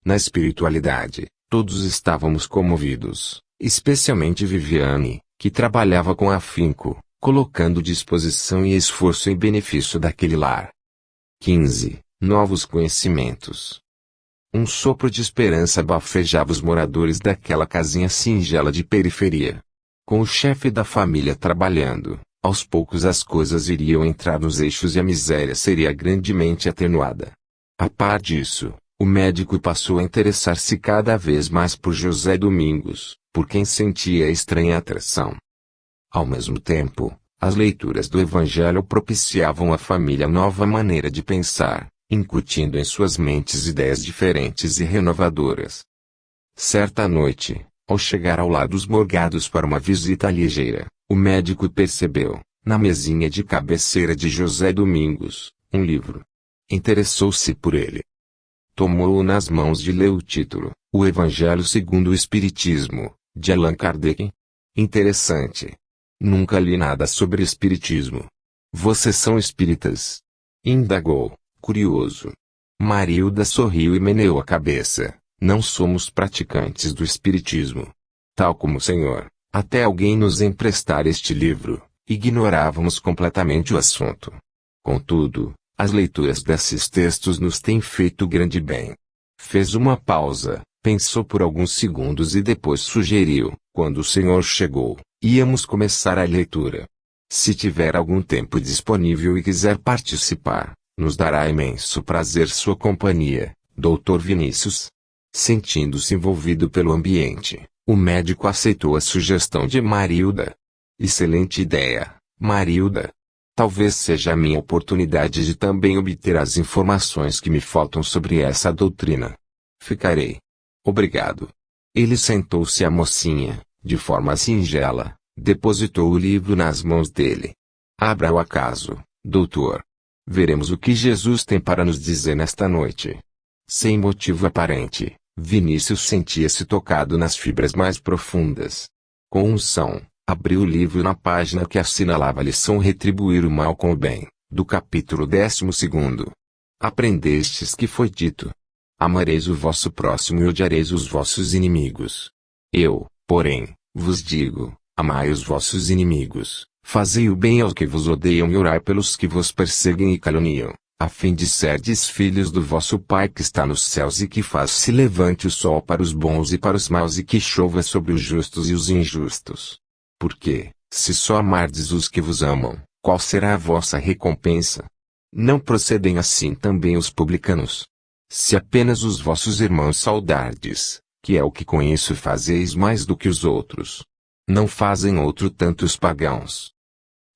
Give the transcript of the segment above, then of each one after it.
Na espiritualidade, todos estávamos comovidos, especialmente Viviane, que trabalhava com afinco, colocando disposição e esforço em benefício daquele lar. 15. Novos conhecimentos. Um sopro de esperança bafejava os moradores daquela casinha singela de periferia. Com o chefe da família trabalhando, aos poucos as coisas iriam entrar nos eixos e a miséria seria grandemente atenuada. A par disso, o médico passou a interessar-se cada vez mais por José Domingos, por quem sentia estranha atração. Ao mesmo tempo, as leituras do Evangelho propiciavam à família nova maneira de pensar, incutindo em suas mentes ideias diferentes e renovadoras. Certa noite, ao chegar ao lar dos Morgados para uma visita ligeira, o médico percebeu, na mesinha de cabeceira de José Domingos, um livro. Interessou-se por ele. Tomou-o nas mãos e leu o título, O Evangelho segundo o Espiritismo, de Allan Kardec. Interessante. Nunca li nada sobre espiritismo. Vocês são espíritas? Indagou, curioso. Marilda sorriu e meneou a cabeça. Não somos praticantes do espiritismo. Tal como o senhor, até alguém nos emprestar este livro, ignorávamos completamente o assunto. Contudo, as leituras desses textos nos têm feito grande bem. Fez uma pausa, pensou por alguns segundos e depois sugeriu, quando o senhor chegou, íamos começar a leitura. Se tiver algum tempo disponível e quiser participar, nos dará imenso prazer sua companhia, Dr. Vinícius. Sentindo-se envolvido pelo ambiente, o médico aceitou a sugestão de Marilda. Excelente ideia, Marilda. Talvez seja a minha oportunidade de também obter as informações que me faltam sobre essa doutrina. Ficarei. Obrigado. Ele sentou-se à mocinha, de forma singela, depositou o livro nas mãos dele. Abra o acaso, doutor. Veremos o que Jesus tem para nos dizer nesta noite. Sem motivo aparente, Vinícius sentia-se tocado nas fibras mais profundas. Com unção, abriu o livro na página que assinalava a lição Retribuir o mal com o bem, do capítulo 12. Aprendestes que foi dito: amareis o vosso próximo e odiareis os vossos inimigos. Eu, porém, vos digo, amai os vossos inimigos, fazei o bem aos que vos odeiam e orai pelos que vos perseguem e caluniam, a fim de serdes filhos do vosso Pai que está nos céus e que faz se levante o sol para os bons e para os maus e que chova sobre os justos e os injustos. Porque, se só amardes os que vos amam, qual será a vossa recompensa? Não procedem assim também os publicanos? Se apenas os vossos irmãos saudardes, que é o que conheço, fazeis mais do que os outros, não fazem outro tanto os pagãos.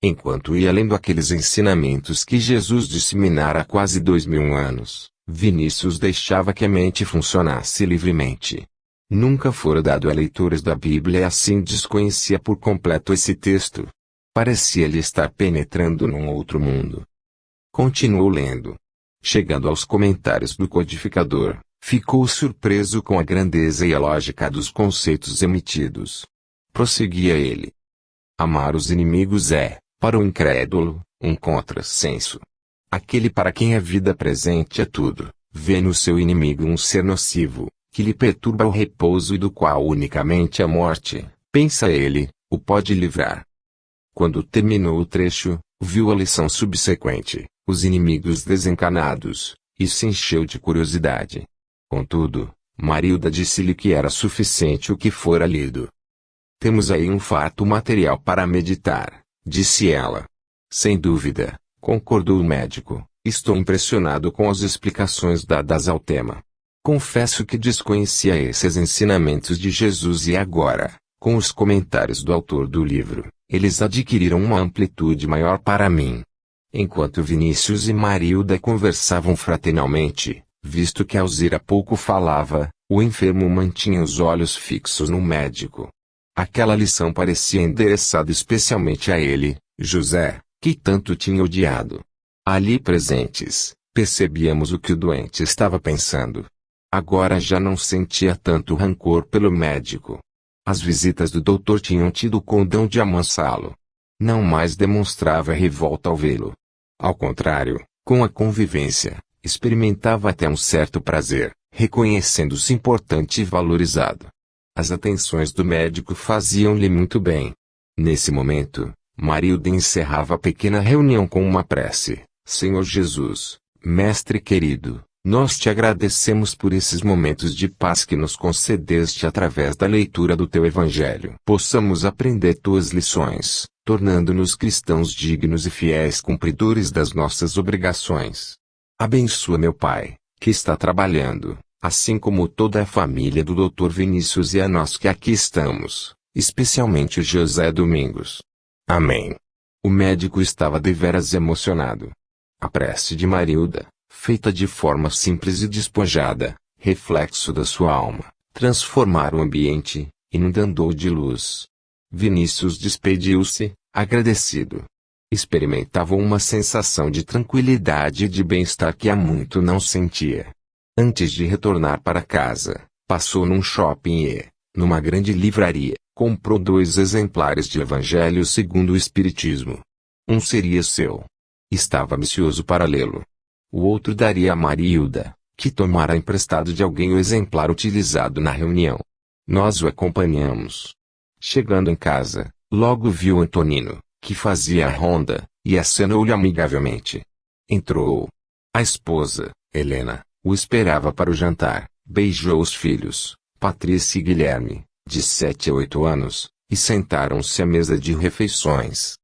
Enquanto ia lendo aqueles ensinamentos que Jesus disseminara há quase 2000 anos, Vinícius deixava que a mente funcionasse livremente. Nunca fora dado a leituras da Bíblia e assim desconhecia por completo esse texto. Parecia-lhe estar penetrando num outro mundo. Continuou lendo. Chegando aos comentários do codificador, ficou surpreso com a grandeza e a lógica dos conceitos emitidos. Prosseguia ele. Amar os inimigos é, para o incrédulo, um contrassenso. Aquele para quem a vida presente é tudo, vê no seu inimigo um ser nocivo, que lhe perturba o repouso e do qual unicamente a morte, pensa ele, o pode livrar. Quando terminou o trecho, viu a lição subsequente, os inimigos desencanados, e se encheu de curiosidade. Contudo, Marilda disse-lhe que era suficiente o que fora lido. Temos aí um fato material para meditar, disse ela. Sem dúvida, concordou o médico, estou impressionado com as explicações dadas ao tema. Confesso que desconhecia esses ensinamentos de Jesus e agora, com os comentários do autor do livro, eles adquiriram uma amplitude maior para mim. Enquanto Vinícius e Marilda conversavam fraternalmente, visto que Alzira pouco falava, o enfermo mantinha os olhos fixos no médico. Aquela lição parecia endereçada especialmente a ele, José, que tanto tinha odiado. Ali presentes, percebíamos o que o doente estava pensando. Agora já não sentia tanto rancor pelo médico. As visitas do doutor tinham tido o condão de amansá-lo. Não mais demonstrava revolta ao vê-lo. Ao contrário, com a convivência, experimentava até um certo prazer, reconhecendo-se importante e valorizado. As atenções do médico faziam-lhe muito bem. Nesse momento, Marilda encerrava a pequena reunião com uma prece. Senhor Jesus, Mestre querido, nós te agradecemos por esses momentos de paz que nos concedeste através da leitura do teu Evangelho. Possamos aprender tuas lições, tornando-nos cristãos dignos e fiéis cumpridores das nossas obrigações. Abençoa meu pai, que está trabalhando, assim como toda a família do Dr. Vinícius e a nós que aqui estamos, especialmente o José Domingos. Amém. O médico estava deveras emocionado. A prece de Marilda, feita de forma simples e despojada, reflexo da sua alma, transformara o ambiente, inundando-o de luz. Vinícius despediu-se, agradecido. Experimentava uma sensação de tranquilidade e de bem-estar que há muito não sentia. Antes de retornar para casa, passou num shopping e, numa grande livraria, comprou 2 exemplares de Evangelho segundo o Espiritismo. Um seria seu. Estava ansioso para lê-lo. O outro daria a Marilda, que tomara emprestado de alguém o exemplar utilizado na reunião. Nós o acompanhamos. Chegando em casa, logo viu Antonino, que fazia a ronda, e acenou-lhe amigavelmente. Entrou. A esposa, Helena, o esperava para o jantar, beijou os filhos, Patrícia e Guilherme, de 7 a 8 anos, e sentaram-se à mesa de refeições.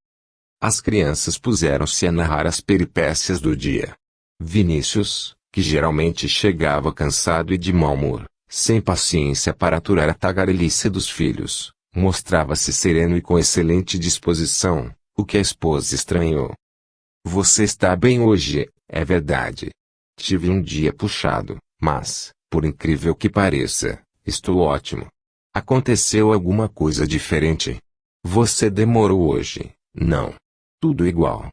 As crianças puseram-se a narrar as peripécias do dia. Vinícius, que geralmente chegava cansado e de mau humor, sem paciência para aturar a tagarelice dos filhos, mostrava-se sereno e com excelente disposição, o que a esposa estranhou. Você está bem hoje, é verdade. Tive um dia puxado, mas, por incrível que pareça, estou ótimo. Aconteceu alguma coisa diferente? Você demorou hoje, não? Tudo igual.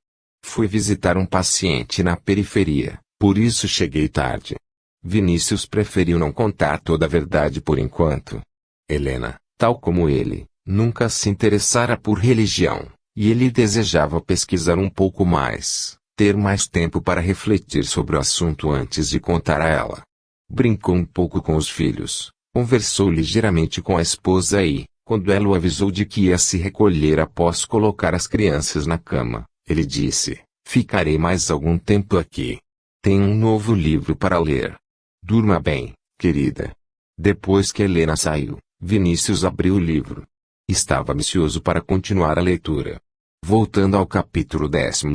Fui visitar um paciente na periferia, por isso cheguei tarde. Vinícius preferiu não contar toda a verdade por enquanto. Helena, tal como ele, nunca se interessara por religião, e ele desejava pesquisar um pouco mais, ter mais tempo para refletir sobre o assunto antes de contar a ela. Brincou um pouco com os filhos, conversou ligeiramente com a esposa e, quando ela o avisou de que ia se recolher após colocar as crianças na cama, ele disse: ficarei mais algum tempo aqui. Tenho um novo livro para ler. Durma bem, querida. Depois que Helena saiu, Vinícius abriu o livro. Estava ansioso para continuar a leitura. Voltando ao capítulo 12,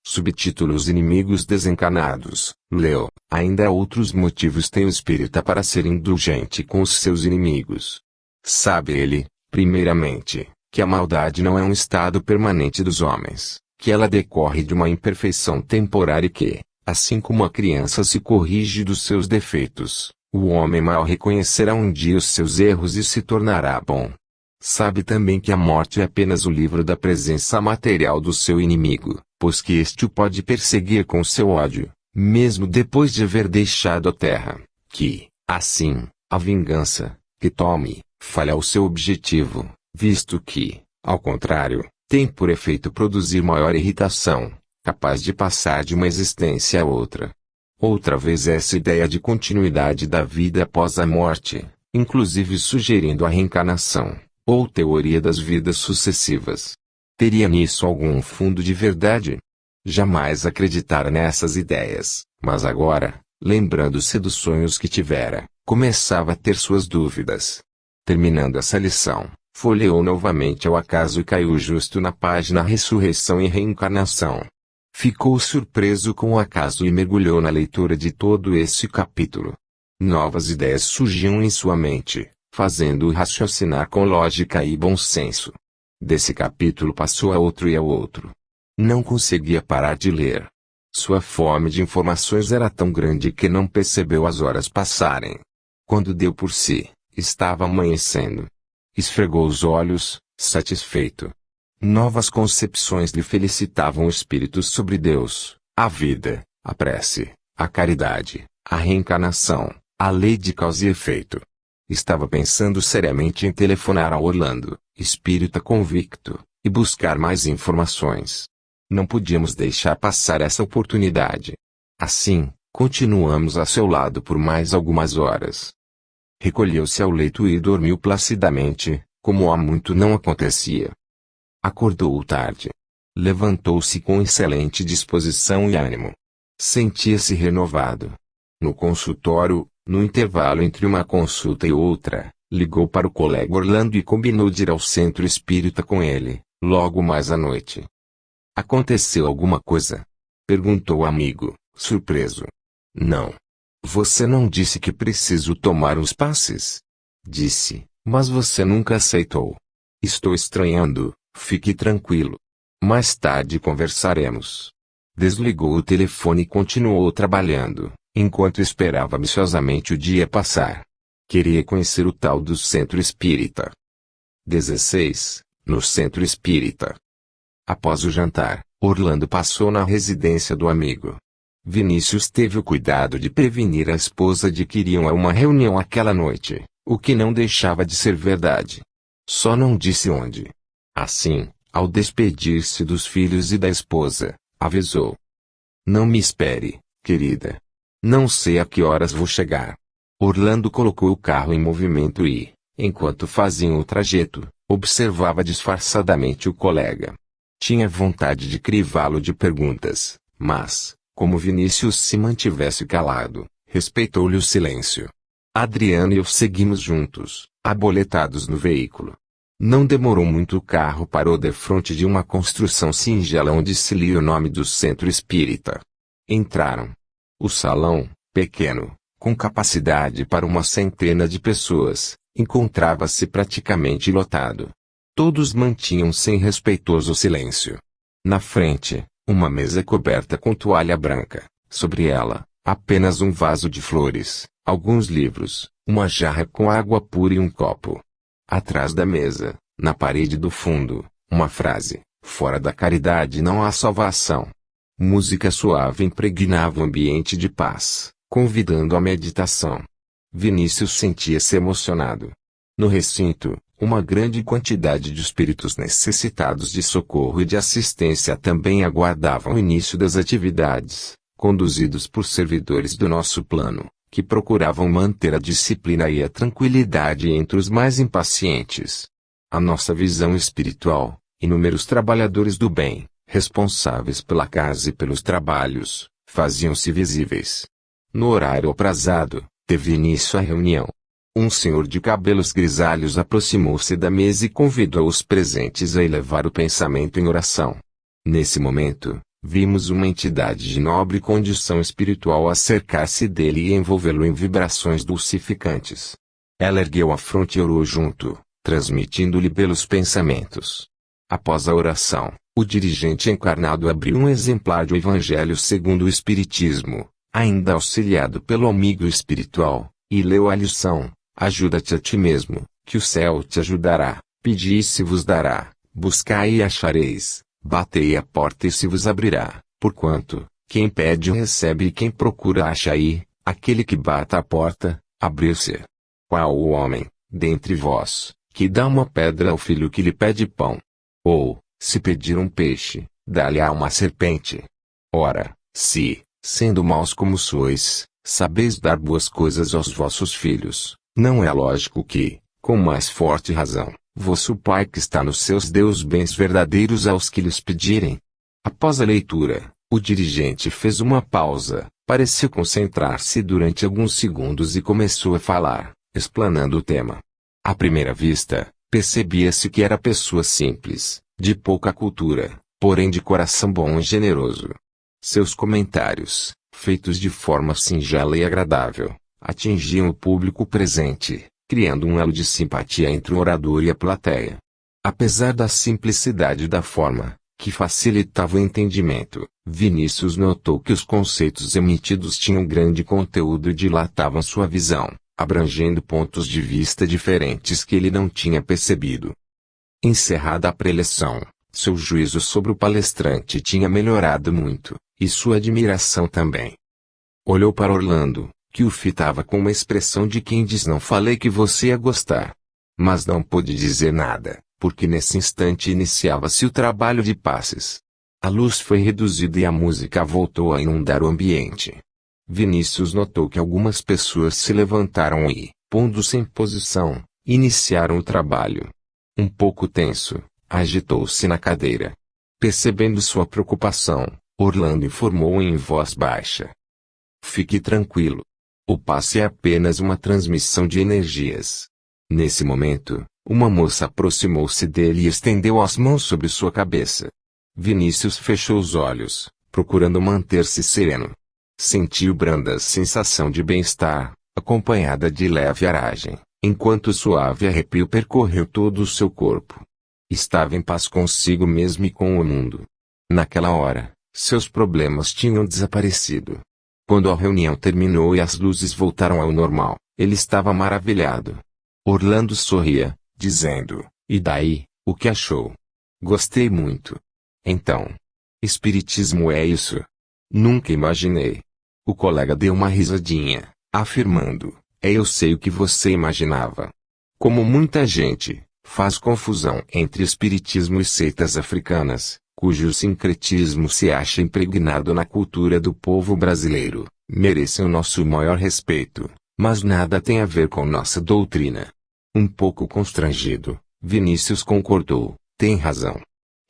subtítulo Os Inimigos Desencanados, leu: ainda há outros motivos tem o espírita para ser indulgente com os seus inimigos. Sabe ele, primeiramente, que a maldade não é um estado permanente dos homens, que ela decorre de uma imperfeição temporária e que, assim como a criança se corrige dos seus defeitos, o homem mau reconhecerá um dia os seus erros e se tornará bom. Sabe também que a morte é apenas o livro da presença material do seu inimigo, pois que este o pode perseguir com seu ódio, mesmo depois de haver deixado a terra, que, assim, a vingança, que tome, falha o seu objetivo, visto que, ao contrário, tem por efeito produzir maior irritação, capaz de passar de uma existência a outra. Outra vez essa ideia de continuidade da vida após a morte, inclusive sugerindo a reencarnação, ou teoria das vidas sucessivas. Teria nisso algum fundo de verdade? Jamais acreditara nessas ideias, mas agora, lembrando-se dos sonhos que tivera, começava a ter suas dúvidas. Terminando essa lição, folheou novamente ao acaso e caiu justo na página Ressurreição e Reencarnação. Ficou surpreso com o acaso e mergulhou na leitura de todo esse capítulo. Novas ideias surgiam em sua mente, fazendo-o raciocinar com lógica e bom senso. Desse capítulo passou a outro e a outro. Não conseguia parar de ler. Sua fome de informações era tão grande que não percebeu as horas passarem. Quando deu por si, estava amanhecendo. Esfregou os olhos, satisfeito. Novas concepções lhe felicitavam o espírito sobre Deus, a vida, a prece, a caridade, a reencarnação, a lei de causa e efeito. Estava pensando seriamente em telefonar a Orlando, espírita convicto, e buscar mais informações. Não podíamos deixar passar essa oportunidade. Assim, Continuamos a seu lado por mais algumas horas. Recolheu-se ao leito e dormiu placidamente, como há muito não acontecia. Acordou tarde. Levantou-se com excelente disposição e ânimo. Sentia-se renovado. No consultório, no intervalo entre uma consulta e outra, ligou para o colega Orlando e combinou de ir ao centro espírita com ele, logo mais à noite. Aconteceu alguma coisa? Perguntou o amigo, surpreso. Não. Você não disse que preciso tomar uns passes? Disse, mas você nunca aceitou. Estou estranhando, fique tranquilo. Mais tarde conversaremos. Desligou o telefone e continuou trabalhando, enquanto esperava ansiosamente o dia passar. Queria conhecer o tal do centro espírita. 16. No centro espírita. Após o jantar, Orlando passou na residência do amigo. Vinícius teve o cuidado de prevenir a esposa de que iriam a uma reunião aquela noite, o que não deixava de ser verdade. Só não disse onde. Assim, ao despedir-se dos filhos e da esposa, avisou: Não me espere, querida. Não sei a que horas vou chegar. Orlando colocou o carro em movimento e, enquanto faziam o trajeto, observava disfarçadamente o colega. Tinha vontade de crivá-lo de perguntas, mas, como Vinícius se mantivesse calado, respeitou-lhe o silêncio. Adriano e eu seguimos juntos, aboletados no veículo. Não demorou muito, o carro parou defronte de uma construção singela onde se lia o nome do centro espírita. Entraram. O salão, pequeno, com capacidade para uma centena de pessoas, encontrava-se praticamente lotado. Todos mantinham-se em respeitoso silêncio. Na frente, uma mesa coberta com toalha branca, sobre ela, apenas um vaso de flores, alguns livros, uma jarra com água pura e um copo. Atrás da mesa, na parede do fundo, uma frase: fora da caridade não há salvação. Música suave impregnava o ambiente de paz, convidando à meditação. Vinícius sentia-se emocionado. No recinto, uma grande quantidade de espíritos necessitados de socorro e de assistência também aguardavam o início das atividades, conduzidos por servidores do nosso plano, que procuravam manter a disciplina e a tranquilidade entre os mais impacientes. A nossa visão espiritual, inúmeros trabalhadores do bem, responsáveis pela casa e pelos trabalhos, faziam-se visíveis. No horário aprazado, teve início a reunião. Um senhor de cabelos grisalhos aproximou-se da mesa e convidou os presentes a elevar o pensamento em oração. Nesse momento, vimos uma entidade de nobre condição espiritual acercar-se dele e envolvê-lo em vibrações dulcificantes. Ela ergueu a fronte e orou junto, transmitindo-lhe belos pensamentos. Após a oração, o dirigente encarnado abriu um exemplar do Evangelho segundo o Espiritismo, ainda auxiliado pelo amigo espiritual, e leu a lição: ajuda-te a ti mesmo, que o céu te ajudará. Pedi e se vos dará, buscai e achareis, batei a porta e se vos abrirá, porquanto, quem pede recebe e quem procura acha, aí, aquele que bata a porta, abrir-se. Qual o homem, dentre vós, que dá uma pedra ao filho que lhe pede pão? Ou, se pedir um peixe, dá-lhe-á uma serpente? Ora, se, sendo maus como sois, sabeis dar boas coisas aos vossos filhos, não é lógico que, com mais forte razão, vosso Pai que está nos seus dê os bens verdadeiros aos que lhes pedirem? Após a leitura, o dirigente fez uma pausa, pareceu concentrar-se durante alguns segundos e começou a falar, explanando o tema. À primeira vista, percebia-se que era pessoa simples, de pouca cultura, porém de coração bom e generoso. Seus comentários, feitos de forma singela e agradável, atingiam o público presente, criando um elo de simpatia entre o orador e a plateia. Apesar da simplicidade da forma, que facilitava o entendimento, Vinícius notou que os conceitos emitidos tinham grande conteúdo e dilatavam sua visão, abrangendo pontos de vista diferentes que ele não tinha percebido. Encerrada a preleção, seu juízo sobre o palestrante tinha melhorado muito, e sua admiração também. Olhou para Orlando, que o fitava com uma expressão de quem diz: não falei que você ia gostar. Mas não pôde dizer nada, porque nesse instante iniciava-se o trabalho de passes. A luz foi reduzida e a música voltou a inundar o ambiente. Vinícius notou que algumas pessoas se levantaram e, pondo-se em posição, iniciaram o trabalho. Um pouco tenso, agitou-se na cadeira. Percebendo sua preocupação, Orlando informou em voz baixa: "Fique tranquilo. O passe é apenas uma transmissão de energias." Nesse momento, uma moça aproximou-se dele e estendeu as mãos sobre sua cabeça. Vinícius fechou os olhos, procurando manter-se sereno. Sentiu branda sensação de bem-estar, acompanhada de leve aragem, enquanto suave arrepio percorreu todo o seu corpo. Estava em paz consigo mesmo e com o mundo. Naquela hora, seus problemas tinham desaparecido. Quando a reunião terminou e as luzes voltaram ao normal, ele estava maravilhado. Orlando sorria, dizendo: "E daí, o que achou?" "Gostei muito." "Então, espiritismo é isso?" "Nunca imaginei." O colega deu uma risadinha, afirmando: eu sei o que você imaginava." Como muita gente, faz confusão entre espiritismo e seitas africanas, cujo sincretismo se acha impregnado na cultura do povo brasileiro, merecem o nosso maior respeito, mas nada tem a ver com nossa doutrina. Um pouco constrangido, Vinícius concordou: "Tem razão.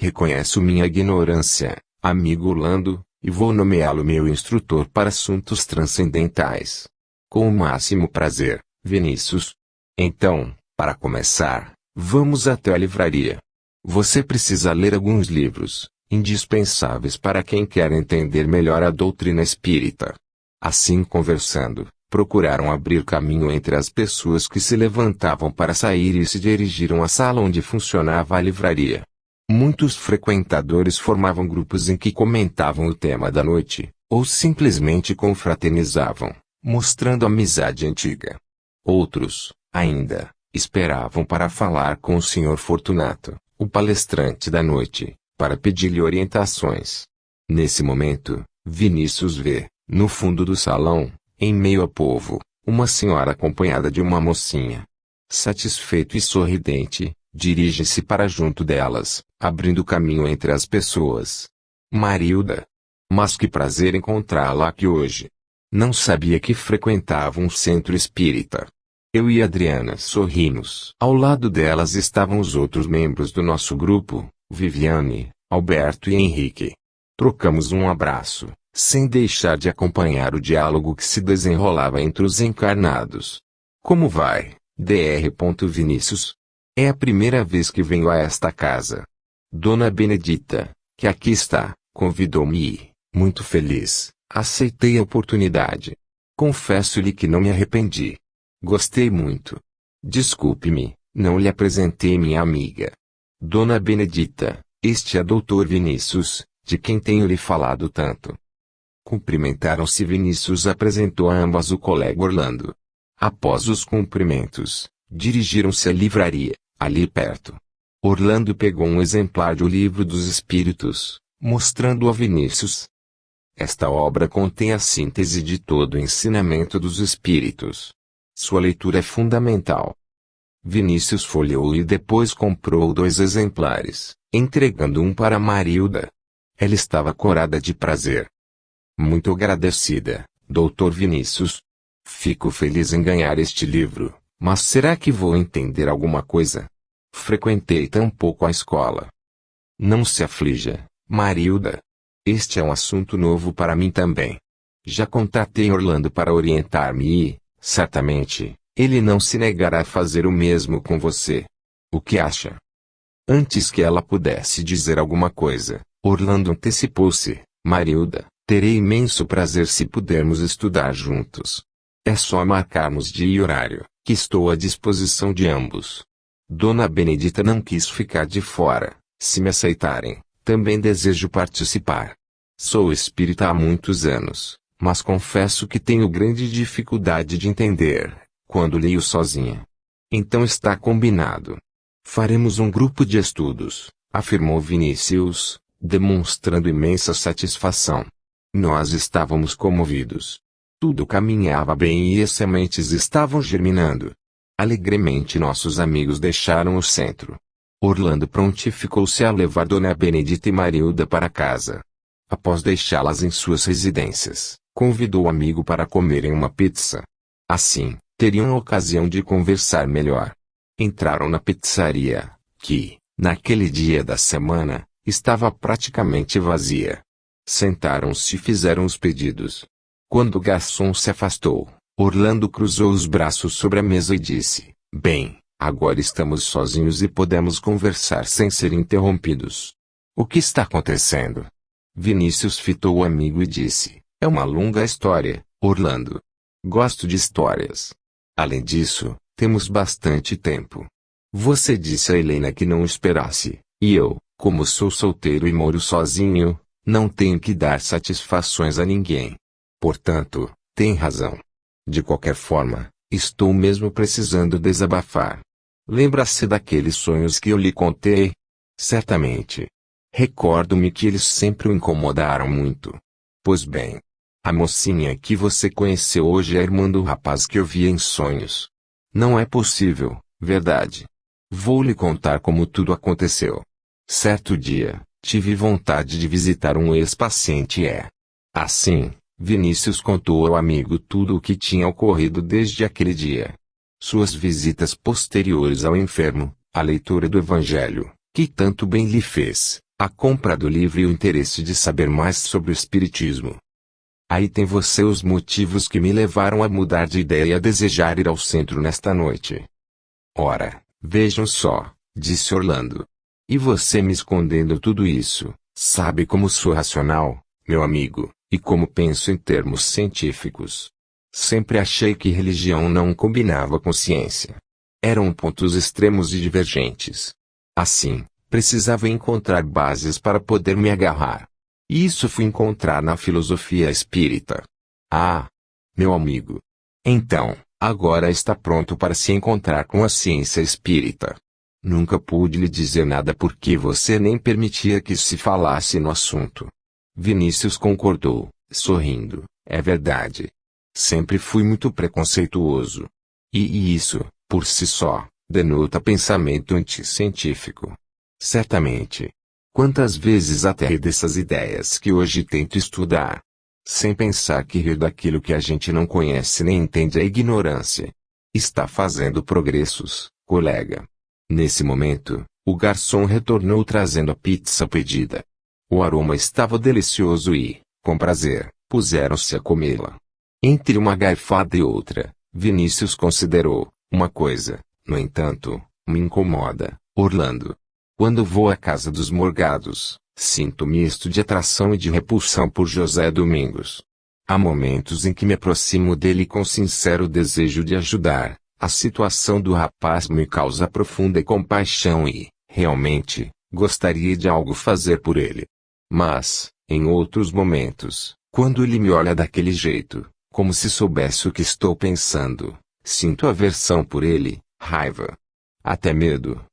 Reconheço minha ignorância, amigo Orlando, e vou nomeá-lo meu instrutor para assuntos transcendentais." "Com o máximo prazer, Vinícius." "Então, para começar, vamos até a livraria. Você precisa ler alguns livros, indispensáveis para quem quer entender melhor a doutrina espírita." Assim conversando, procuraram abrir caminho entre as pessoas que se levantavam para sair e se dirigiram à sala onde funcionava a livraria. Muitos frequentadores formavam grupos em que comentavam o tema da noite, ou simplesmente confraternizavam, mostrando amizade antiga. Outros, ainda, esperavam para falar com o Sr. Fortunato, o palestrante da noite, para pedir-lhe orientações. Nesse momento, Vinícius vê, no fundo do salão, em meio ao povo, uma senhora acompanhada de uma mocinha. Satisfeito e sorridente, dirige-se para junto delas, abrindo caminho entre as pessoas. "Marilda. Mas que prazer encontrá-la aqui hoje. Não sabia que frequentava um centro espírita." Eu e Adriana sorrimos. Ao lado delas estavam os outros membros do nosso grupo, Viviane, Alberto e Henrique. Trocamos um abraço, sem deixar de acompanhar o diálogo que se desenrolava entre os encarnados. "Como vai, Dr. Vinícius? É a primeira vez que venho a esta casa. Dona Benedita, que aqui está, convidou-me e, muito feliz, aceitei a oportunidade. Confesso-lhe que não me arrependi. Gostei muito. Desculpe-me, não lhe apresentei minha amiga. Dona Benedita, este é Dr. Vinícius, de quem tenho lhe falado tanto." Cumprimentaram-se. Vinícius apresentou a ambas o colega Orlando. Após os cumprimentos, dirigiram-se à livraria, ali perto. Orlando pegou um exemplar do Livro dos Espíritos, mostrando-o a Vinícius. Esta obra contém a síntese de todo o ensinamento dos Espíritos. Sua leitura é fundamental. Vinícius folheou e depois comprou 2 exemplares, entregando um para Marilda. Ela estava corada de prazer. "Muito agradecida, Dr. Vinícius. Fico feliz em ganhar este livro, mas será que vou entender alguma coisa? Frequentei tão pouco a escola." "Não se aflija, Marilda. Este é um assunto novo para mim também. Já contatei Orlando para orientar-me e, certamente, ele não se negará a fazer o mesmo com você. O que acha?" Antes que ela pudesse dizer alguma coisa, Orlando antecipou-se: "Marilda, terei imenso prazer se pudermos estudar juntos. É só marcarmos dia e horário, que estou à disposição de ambos." Dona Benedita não quis ficar de fora. "Se me aceitarem, também desejo participar. Sou espírita há muitos anos, mas confesso que tenho grande dificuldade de entender, quando leio sozinha." "Então está combinado. Faremos um grupo de estudos", afirmou Vinícius, demonstrando imensa satisfação. Nós estávamos comovidos. Tudo caminhava bem e as sementes estavam germinando. Alegremente nossos amigos deixaram o centro. Orlando prontificou-se a levar Dona Benedita e Marilda para casa. Após deixá-las em suas residências, Convidou o amigo para comerem uma pizza. Assim, teriam a ocasião de conversar melhor. Entraram na pizzaria, que, naquele dia da semana, estava praticamente vazia. Sentaram-se e fizeram os pedidos. Quando o garçom se afastou, Orlando cruzou os braços sobre a mesa e disse: "Bem, agora estamos sozinhos e podemos conversar sem ser interrompidos. O que está acontecendo?" Vinícius fitou o amigo e disse: "É uma longa história, Orlando. Gosto de histórias. Além disso, temos bastante tempo. Você disse a Helena que não esperasse, e eu, como sou solteiro e moro sozinho, não tenho que dar satisfações a ninguém. Portanto, tem razão. De qualquer forma, estou mesmo precisando desabafar. Lembra-se daqueles sonhos que eu lhe contei?" "Certamente. Recordo-me que eles sempre o incomodaram muito." "Pois bem. A mocinha que você conheceu hoje é a irmã do rapaz que eu via em sonhos." "Não é possível, verdade?" "Vou lhe contar como tudo aconteceu. Certo dia, tive vontade de visitar um ex-paciente e assim, Vinícius contou ao amigo tudo o que tinha ocorrido desde aquele dia. Suas visitas posteriores ao enfermo, a leitura do Evangelho, que tanto bem lhe fez, a compra do livro e o interesse de saber mais sobre o Espiritismo. Aí tem você os motivos que me levaram a mudar de ideia e a desejar ir ao centro nesta noite." "Ora, vejam só", disse Orlando. "E você me escondendo tudo isso, sabe como sou racional, meu amigo, e como penso em termos científicos. Sempre achei que religião não combinava com ciência. Eram pontos extremos e divergentes. Assim, precisava encontrar bases para poder me agarrar. E isso fui encontrar na filosofia espírita." "Ah, meu amigo. Então, agora está pronto para se encontrar com a ciência espírita." "Nunca pude lhe dizer nada porque você nem permitia que se falasse no assunto." Vinícius concordou, sorrindo: "É verdade. Sempre fui muito preconceituoso. E isso, por si só, denota pensamento anticientífico." "Certamente. Quantas vezes até ri dessas ideias que hoje tento estudar. Sem pensar que rir daquilo que a gente não conhece nem entende é ignorância. Está fazendo progressos, colega." Nesse momento, o garçom retornou trazendo a pizza pedida. O aroma estava delicioso e, com prazer, puseram-se a comê-la. Entre uma garfada e outra, Vinícius considerou: "Uma coisa, no entanto, me incomoda, Orlando. Quando vou à casa dos Morgados, sinto misto de atração e de repulsão por José Domingos. Há momentos em que me aproximo dele com sincero desejo de ajudar. A situação do rapaz me causa profunda compaixão e, realmente, gostaria de algo fazer por ele. Mas, em outros momentos, quando ele me olha daquele jeito, como se soubesse o que estou pensando, sinto aversão por ele, raiva. Até medo.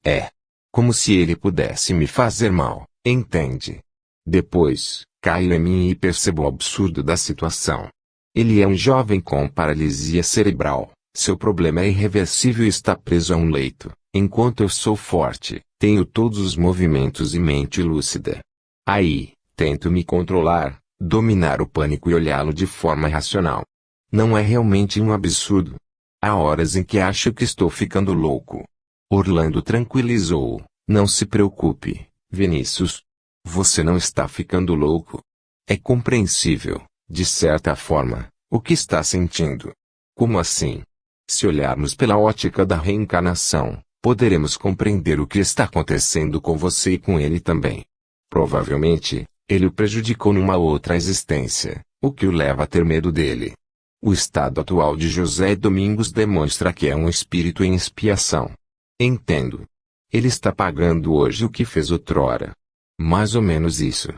É como se ele pudesse me fazer mal, entende? Depois, caio em mim e percebo o absurdo da situação. Ele é um jovem com paralisia cerebral, seu problema é irreversível e está preso a um leito, enquanto eu sou forte, tenho todos os movimentos e mente lúcida. Aí, tento me controlar, dominar o pânico e olhá-lo de forma racional. Não é realmente um absurdo? Há horas em que acho que estou ficando louco." Orlando tranquilizou-o: "Não se preocupe, Vinícius. Você não está ficando louco. É compreensível, de certa forma, o que está sentindo." "Como assim?" "Se olharmos pela ótica da reencarnação, poderemos compreender o que está acontecendo com você e com ele também. Provavelmente, ele o prejudicou numa outra existência, o que o leva a ter medo dele. O estado atual de José Domingos demonstra que é um espírito em expiação. Entendo. Ele está pagando hoje o que fez outrora. Mais ou menos isso.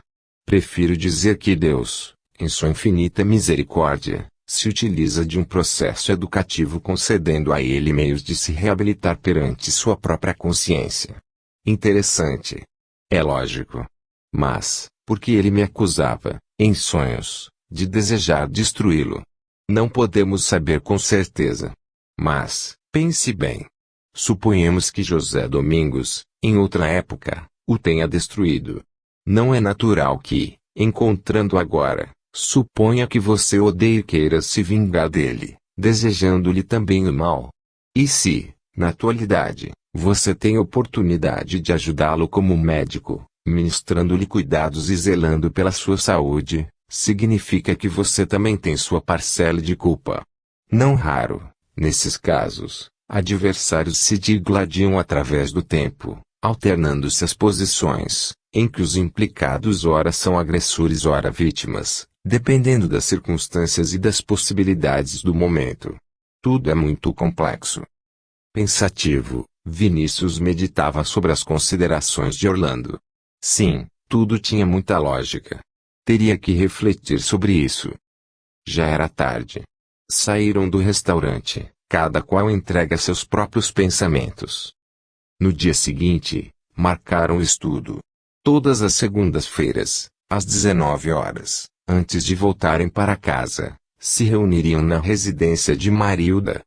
Prefiro dizer que Deus, em sua infinita misericórdia, se utiliza de um processo educativo concedendo a ele meios de se reabilitar perante sua própria consciência. Interessante. É lógico. Mas, porque ele me acusava, em sonhos, de desejar destruí-lo? Não podemos saber com certeza. Mas, pense bem. Suponhamos que José Domingos, em outra época, o tenha destruído. Não é natural que, encontrando agora, Suponha que você odeia e queira se vingar dele, desejando-lhe também o mal. E se, na atualidade, você tem oportunidade de ajudá-lo como médico, ministrando-lhe cuidados e zelando pela sua saúde, significa que você também tem sua parcela de culpa. Não raro, nesses casos, adversários se digladiam através do tempo, alternando-se as posições, em que os implicados ora são agressores ora vítimas, dependendo das circunstâncias e das possibilidades do momento. Tudo é muito complexo. Pensativo, Vinícius meditava sobre as considerações de Orlando. Sim, tudo tinha muita lógica. Teria que refletir sobre isso. Já era tarde. Saíram do restaurante, cada qual entregue a seus próprios pensamentos. No dia seguinte, marcaram o estudo. Todas as segundas-feiras, às 19 horas, antes de voltarem para casa, se reuniriam na residência de Marilda.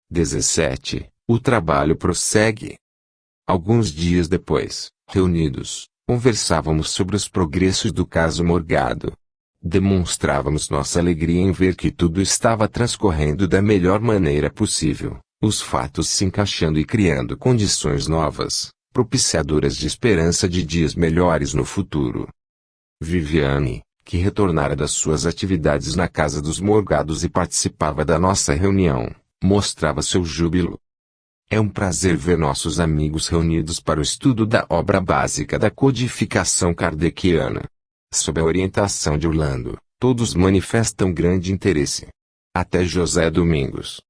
17. O trabalho prossegue. Alguns dias depois, reunidos, conversávamos sobre os progressos do caso Morgado. Demonstrávamos nossa alegria em ver que tudo estava transcorrendo da melhor maneira possível, os fatos se encaixando e criando condições novas, propiciadoras de esperança de dias melhores no futuro. Viviane, que retornara das suas atividades na casa dos Morgados e participava da nossa reunião, mostrava seu júbilo. É um prazer ver nossos amigos reunidos para o estudo da obra básica da codificação kardeciana. Sob a orientação de Orlando, todos manifestam grande interesse. Até José Domingos.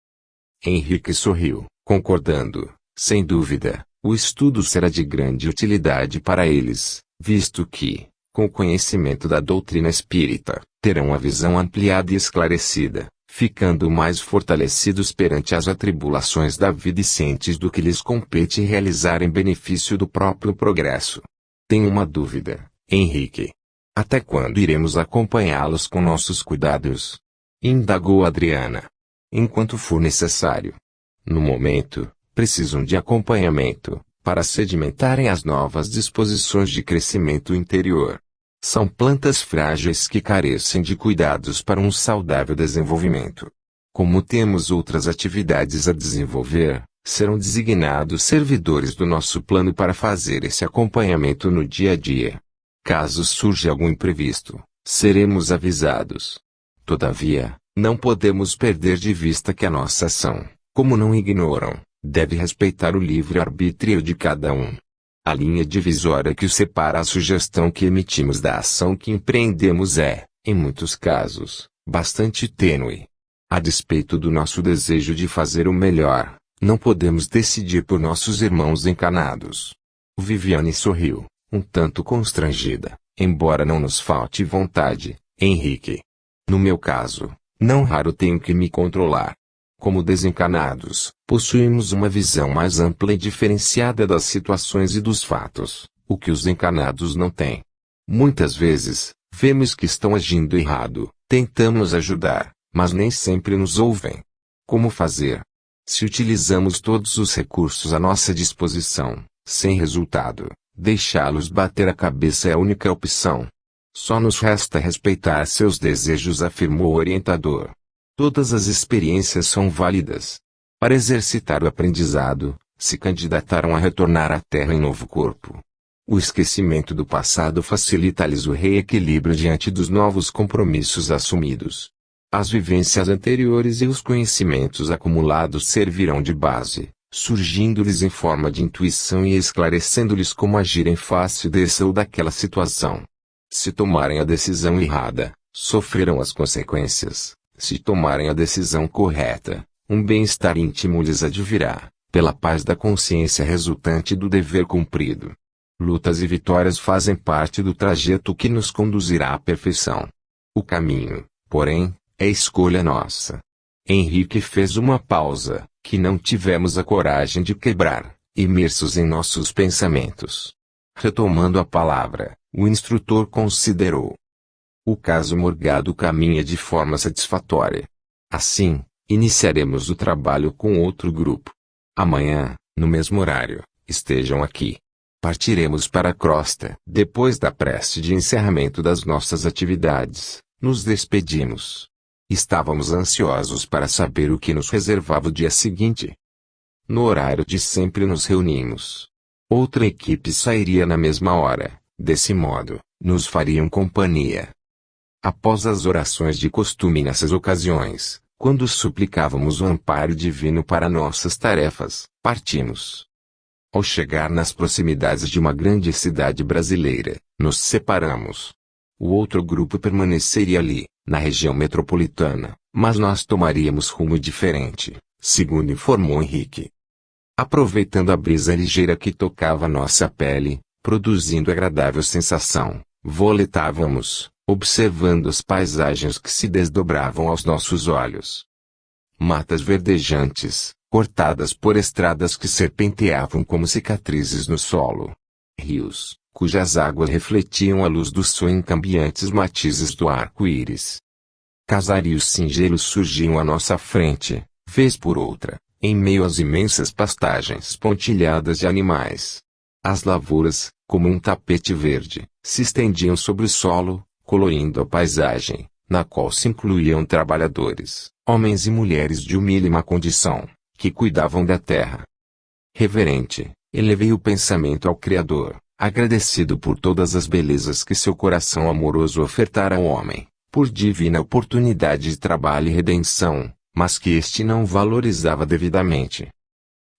Henrique sorriu, concordando, sem dúvida, o estudo será de grande utilidade para eles, visto que, com o conhecimento da doutrina espírita, terão a visão ampliada e esclarecida, ficando mais fortalecidos perante as atribulações da vida e cientes do que lhes compete realizar em benefício do próprio progresso. Tenho uma dúvida, Henrique. Até quando iremos acompanhá-los com nossos cuidados? Indagou Adriana. Enquanto for necessário. No momento, precisam de acompanhamento, para sedimentarem as novas disposições de crescimento interior. São plantas frágeis que carecem de cuidados para um saudável desenvolvimento. Como temos outras atividades a desenvolver, serão designados servidores do nosso plano para fazer esse acompanhamento no dia a dia. Caso surja algum imprevisto, seremos avisados. Todavia, não podemos perder de vista que a nossa ação, como não ignoram, deve respeitar o livre-arbítrio de cada um. A linha divisória que o separa a sugestão que emitimos da ação que empreendemos é, em muitos casos, bastante tênue. A despeito do nosso desejo de fazer o melhor, não podemos decidir por nossos irmãos encanados. Viviane sorriu, um tanto constrangida, embora não nos falte vontade, Henrique. No meu caso, não raro tenho que me controlar. Como desencanados, possuímos uma visão mais ampla e diferenciada das situações e dos fatos, o que os encanados não têm. Muitas vezes, vemos que estão agindo errado, tentamos ajudar, mas nem sempre nos ouvem. Como fazer? Se utilizamos todos os recursos à nossa disposição, sem resultado, deixá-los bater a cabeça é a única opção. Só nos resta respeitar seus desejos, afirmou o orientador. Todas as experiências são válidas. Para exercitar o aprendizado, se candidataram a retornar à Terra em novo corpo. O esquecimento do passado facilita-lhes o reequilíbrio diante dos novos compromissos assumidos. As vivências anteriores e os conhecimentos acumulados servirão de base, surgindo-lhes em forma de intuição e esclarecendo-lhes como agir em face dessa ou daquela situação. Se tomarem a decisão errada, sofrerão as consequências. Se tomarem a decisão correta, um bem-estar íntimo lhes advirá, pela paz da consciência resultante do dever cumprido. Lutas e vitórias fazem parte do trajeto que nos conduzirá à perfeição. O caminho, porém, é escolha nossa. Henrique fez uma pausa, que não tivemos a coragem de quebrar, imersos em nossos pensamentos. Retomando a palavra, o instrutor considerou. O caso Morgado caminha de forma satisfatória. Assim, iniciaremos o trabalho com outro grupo. Amanhã, no mesmo horário, estejam aqui. Partiremos para a crosta. Depois da prece de encerramento das nossas atividades, Nos despedimos. Estávamos ansiosos para saber o que nos reservava o dia seguinte. No horário de sempre nos reunimos. Outra equipe sairia na mesma hora, desse modo, nos fariam companhia. Após as orações de costume nessas ocasiões, quando suplicávamos o amparo divino para nossas tarefas, partimos. Ao chegar nas proximidades de uma grande cidade brasileira, nos separamos. O outro grupo permaneceria ali, na região metropolitana, mas nós tomaríamos rumo diferente, segundo informou Henrique. Aproveitando a brisa ligeira que tocava nossa pele, produzindo agradável sensação, voletávamos, observando as paisagens que se desdobravam aos nossos olhos. Matas verdejantes, cortadas por estradas que serpenteavam como cicatrizes no solo. Rios, cujas águas refletiam a luz do sol em cambiantes matizes do arco-íris. Casarios singelos surgiam à nossa frente, vez por outra, em meio às imensas pastagens pontilhadas de animais. As lavouras, como um tapete verde, se estendiam sobre o solo, colorindo a paisagem, na qual se incluíam trabalhadores, homens e mulheres de humílima condição, que cuidavam da terra. Reverente, elevei o pensamento ao Criador, agradecido por todas as belezas que seu coração amoroso ofertara ao homem, por divina oportunidade de trabalho e redenção, mas que este não valorizava devidamente.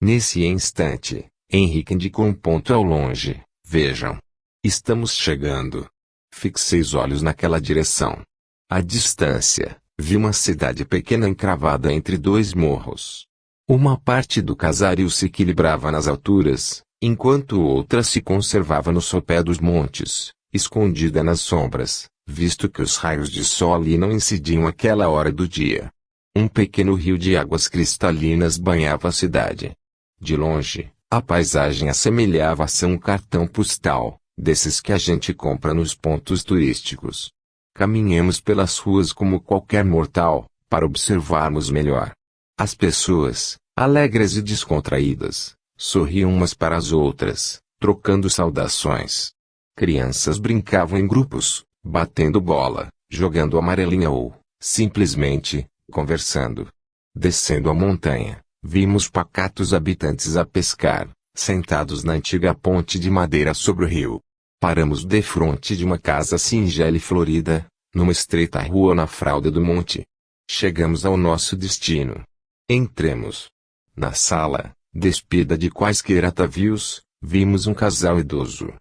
Nesse instante, Henrique indicou um ponto ao longe. Vejam. Estamos chegando. Fixei os olhos naquela direção. À distância, vi uma cidade pequena encravada entre dois morros. Uma parte do casario se equilibrava nas alturas, enquanto outra se conservava no sopé dos montes, escondida nas sombras, visto que os raios de sol ali não incidiam àquela hora do dia. Um pequeno rio de águas cristalinas banhava a cidade. De longe, a paisagem assemelhava-se a um cartão postal, desses que a gente compra nos pontos turísticos. Caminhamos pelas ruas como qualquer mortal, para observarmos melhor. As pessoas, alegres e descontraídas, sorriam umas para as outras, trocando saudações. Crianças brincavam em grupos, batendo bola, jogando amarelinha ou, simplesmente, conversando. Descendo a montanha, vimos pacatos habitantes a pescar, sentados na antiga ponte de madeira sobre o rio. Paramos defronte de uma casa singela e florida, numa estreita rua na fralda do monte. Chegamos ao nosso destino. Entremos. Na sala, despida de quaisquer atavios, vimos um casal idoso.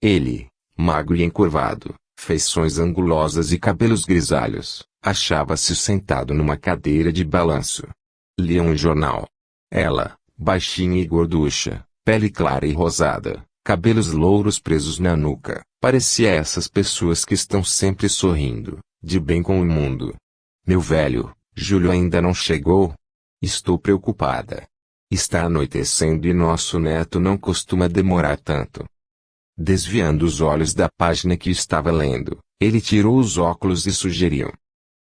Ele, magro e encurvado, feições angulosas e cabelos grisalhos, achava-se sentado numa cadeira de balanço. Lia um jornal. Ela, baixinha e gorducha, pele clara e rosada, cabelos louros presos na nuca, parecia essas pessoas que estão sempre sorrindo, de bem com o mundo. Meu velho, Júlio ainda não chegou? Estou preocupada. Está anoitecendo e nosso neto não costuma demorar tanto. Desviando os olhos da página que estava lendo, ele tirou os óculos e sugeriu.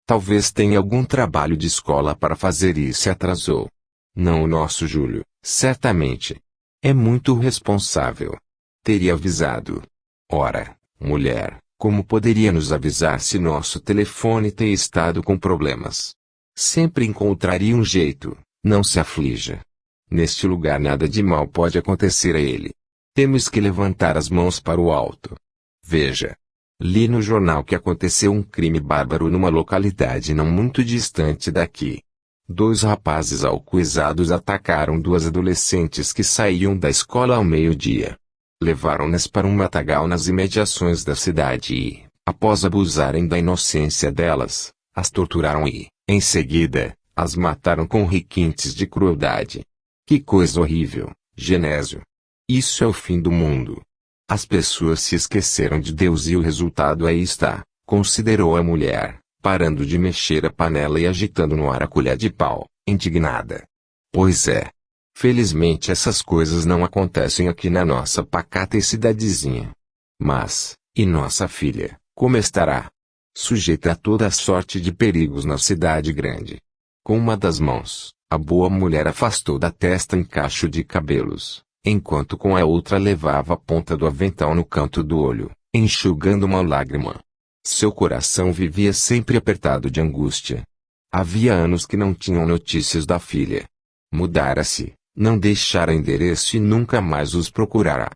Talvez tenha algum trabalho de escola para fazer e se atrasou. Não o nosso Júlio, certamente. É muito responsável. Teria avisado. Ora, mulher, como poderia nos avisar se nosso telefone tem estado com problemas? Sempre encontraria um jeito, não se aflija. Neste lugar nada de mal pode acontecer a ele. Temos que levantar as mãos para o alto. Veja. Li no jornal que aconteceu um crime bárbaro numa localidade não muito distante daqui. 2 rapazes alcoolizados atacaram 2 adolescentes que saíam da escola ao meio-dia. Levaram-nas para um matagal nas imediações da cidade e, após abusarem da inocência delas, as torturaram e, em seguida, as mataram com requintes de crueldade. Que coisa horrível, Genésio. Isso é o fim do mundo. As pessoas se esqueceram de Deus e o resultado aí está, considerou a mulher, parando de mexer a panela e agitando no ar a colher de pau, indignada. Pois é. Felizmente essas coisas não acontecem aqui na nossa pacata cidadezinha. Mas, e nossa filha, como estará? Sujeita a toda a sorte de perigos na cidade grande. Com uma das mãos, a boa mulher afastou da testa um cacho de cabelos, enquanto com a outra levava a ponta do avental no canto do olho, enxugando uma lágrima. Seu coração vivia sempre apertado de angústia. Havia anos que não tinham notícias da filha. Mudara-se, não deixara endereço e nunca mais os procurará.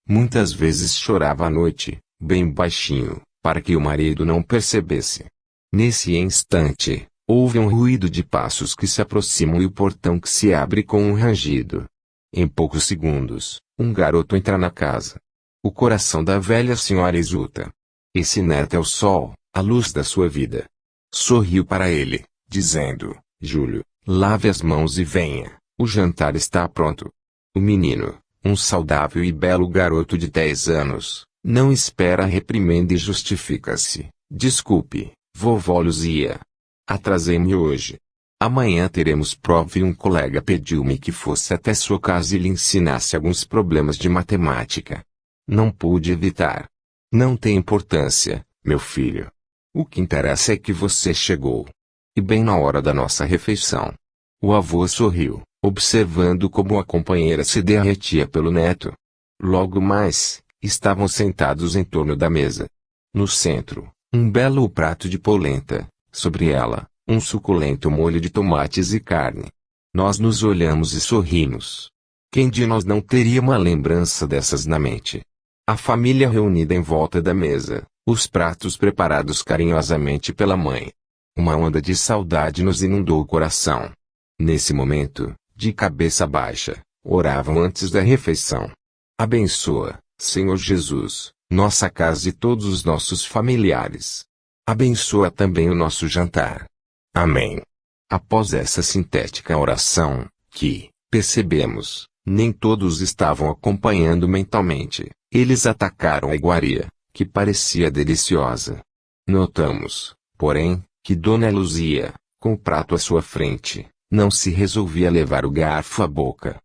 Muitas vezes chorava à noite, bem baixinho, para que o marido não percebesse. Nesse instante, houve um ruído de passos que se aproximam e o portão que se abre com um rangido. Em poucos segundos, um garoto entra na casa. O coração da velha senhora exulta. Esse neto é o sol, a luz da sua vida. Sorriu para ele, dizendo: Júlio, lave as mãos e venha, o jantar está pronto. O menino, um saudável e belo garoto de 10 anos, não espera a reprimenda e justifica-se. Desculpe, vovó Luzia. Atrasei-me hoje. Amanhã teremos prova e um colega pediu-me que fosse até sua casa e lhe ensinasse alguns problemas de matemática. Não pude evitar. Não tem importância, meu filho. O que interessa é que você chegou. E bem na hora da nossa refeição. O avô sorriu, observando como a companheira se derretia pelo neto. Logo mais, estavam sentados em torno da mesa. No centro, um belo prato de polenta, sobre ela, um suculento molho de tomates e carne. Nós nos olhamos e sorrimos. Quem de nós não teria uma lembrança dessas na mente? A família reunida em volta da mesa, os pratos preparados carinhosamente pela mãe. Uma onda de saudade nos inundou o coração. Nesse momento, de cabeça baixa, oravam antes da refeição. Abençoa, Senhor Jesus, nossa casa e todos os nossos familiares. Abençoa também o nosso jantar. Amém. Após essa sintética oração, que, percebemos, nem todos estavam acompanhando mentalmente, eles atacaram a iguaria, que parecia deliciosa. Notamos, porém, que Dona Luzia, com o prato à sua frente, não se resolvia levar o garfo à boca.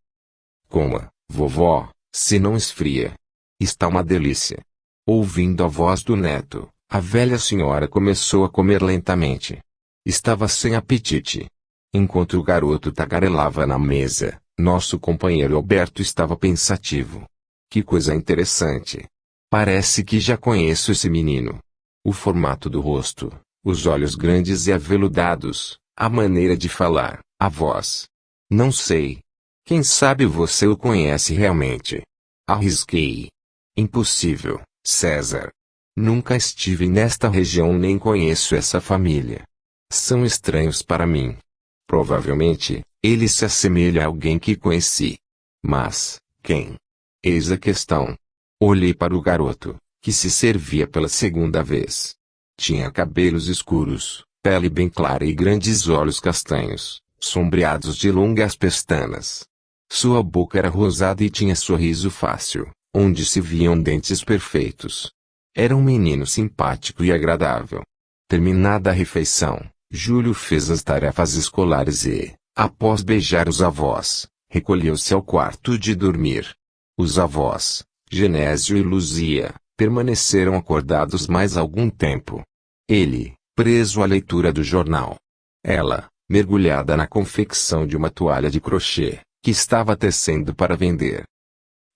Coma, vovó, se não esfria. Está uma delícia. Ouvindo a voz do neto, a velha senhora começou a comer lentamente. Estava sem apetite. Enquanto o garoto tagarelava na mesa, nosso companheiro Alberto estava pensativo. Que coisa interessante. Parece que já conheço esse menino. O formato do rosto, os olhos grandes e aveludados, a maneira de falar, a voz. Não sei. Quem sabe você o conhece realmente? Arrisquei. Impossível, César. Nunca estive nesta região nem conheço essa família. São estranhos para mim. Provavelmente, ele se assemelha a alguém que conheci. Mas, quem? Eis a questão. Olhei para o garoto, que se servia pela segunda vez. Tinha cabelos escuros, pele bem clara e grandes olhos castanhos, sombreados de longas pestanas. Sua boca era rosada e tinha sorriso fácil, onde se viam dentes perfeitos. Era um menino simpático e agradável. Terminada a refeição, Júlio fez as tarefas escolares e, após beijar os avós, recolheu-se ao quarto de dormir. Os avós, Genésio e Luzia, permaneceram acordados mais algum tempo. Ele, preso à leitura do jornal. Ela, mergulhada na confecção de uma toalha de crochê, que estava tecendo para vender.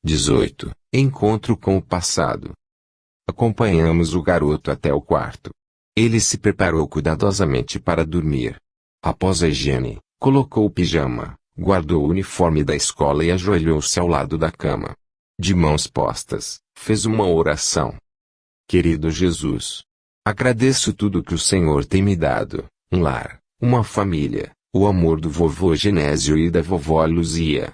18. Encontro com o passado. Acompanhamos o garoto até o quarto. Ele se preparou cuidadosamente para dormir. Após a higiene, colocou o pijama, guardou o uniforme da escola e ajoelhou-se ao lado da cama. De mãos postas, fez uma oração. Querido Jesus, agradeço tudo que o Senhor tem me dado, um lar, uma família, o amor do vovô Genésio e da vovó Luzia.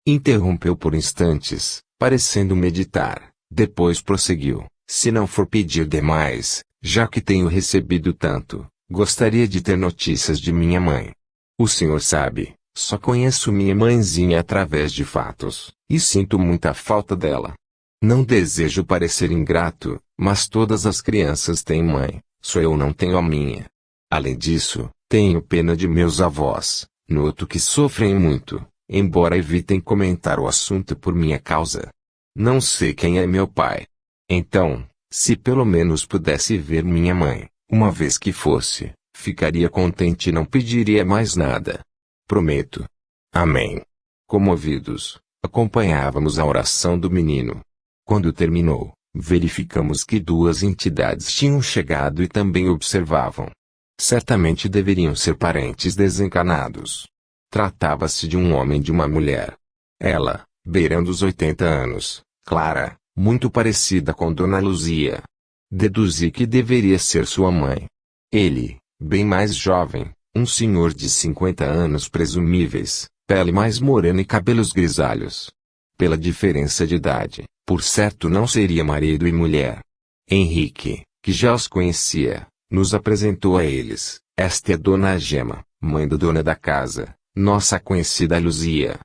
Interrompeu por instantes, parecendo meditar, depois prosseguiu, se não for pedir demais, já que tenho recebido tanto, gostaria de ter notícias de minha mãe. O senhor sabe, só conheço minha mãezinha através de fatos, e sinto muita falta dela. Não desejo parecer ingrato, mas todas as crianças têm mãe, só eu não tenho a minha. Além disso, tenho pena de meus avós, noto que sofrem muito, embora evitem comentar o assunto por minha causa. Não sei quem é meu pai. Então, se pelo menos pudesse ver minha mãe, uma vez que fosse, ficaria contente e não pediria mais nada. Prometo. Amém. Comovidos, acompanhávamos a oração do menino. Quando terminou, Verificamos que duas entidades tinham chegado e também observavam. Certamente deveriam ser parentes desencarnados. Tratava-se de um homem e de uma mulher. Ela, beirando os 80 anos, clara, muito parecida com Dona Luzia. Deduzi que deveria ser sua mãe. Ele, bem mais jovem, um senhor de 50 anos presumíveis, pele mais morena e cabelos grisalhos. Pela diferença de idade, por certo não seria marido e mulher. Henrique, que já os conhecia, nos apresentou a eles. Esta é Dona Gema, mãe da dona da casa, nossa conhecida Luzia.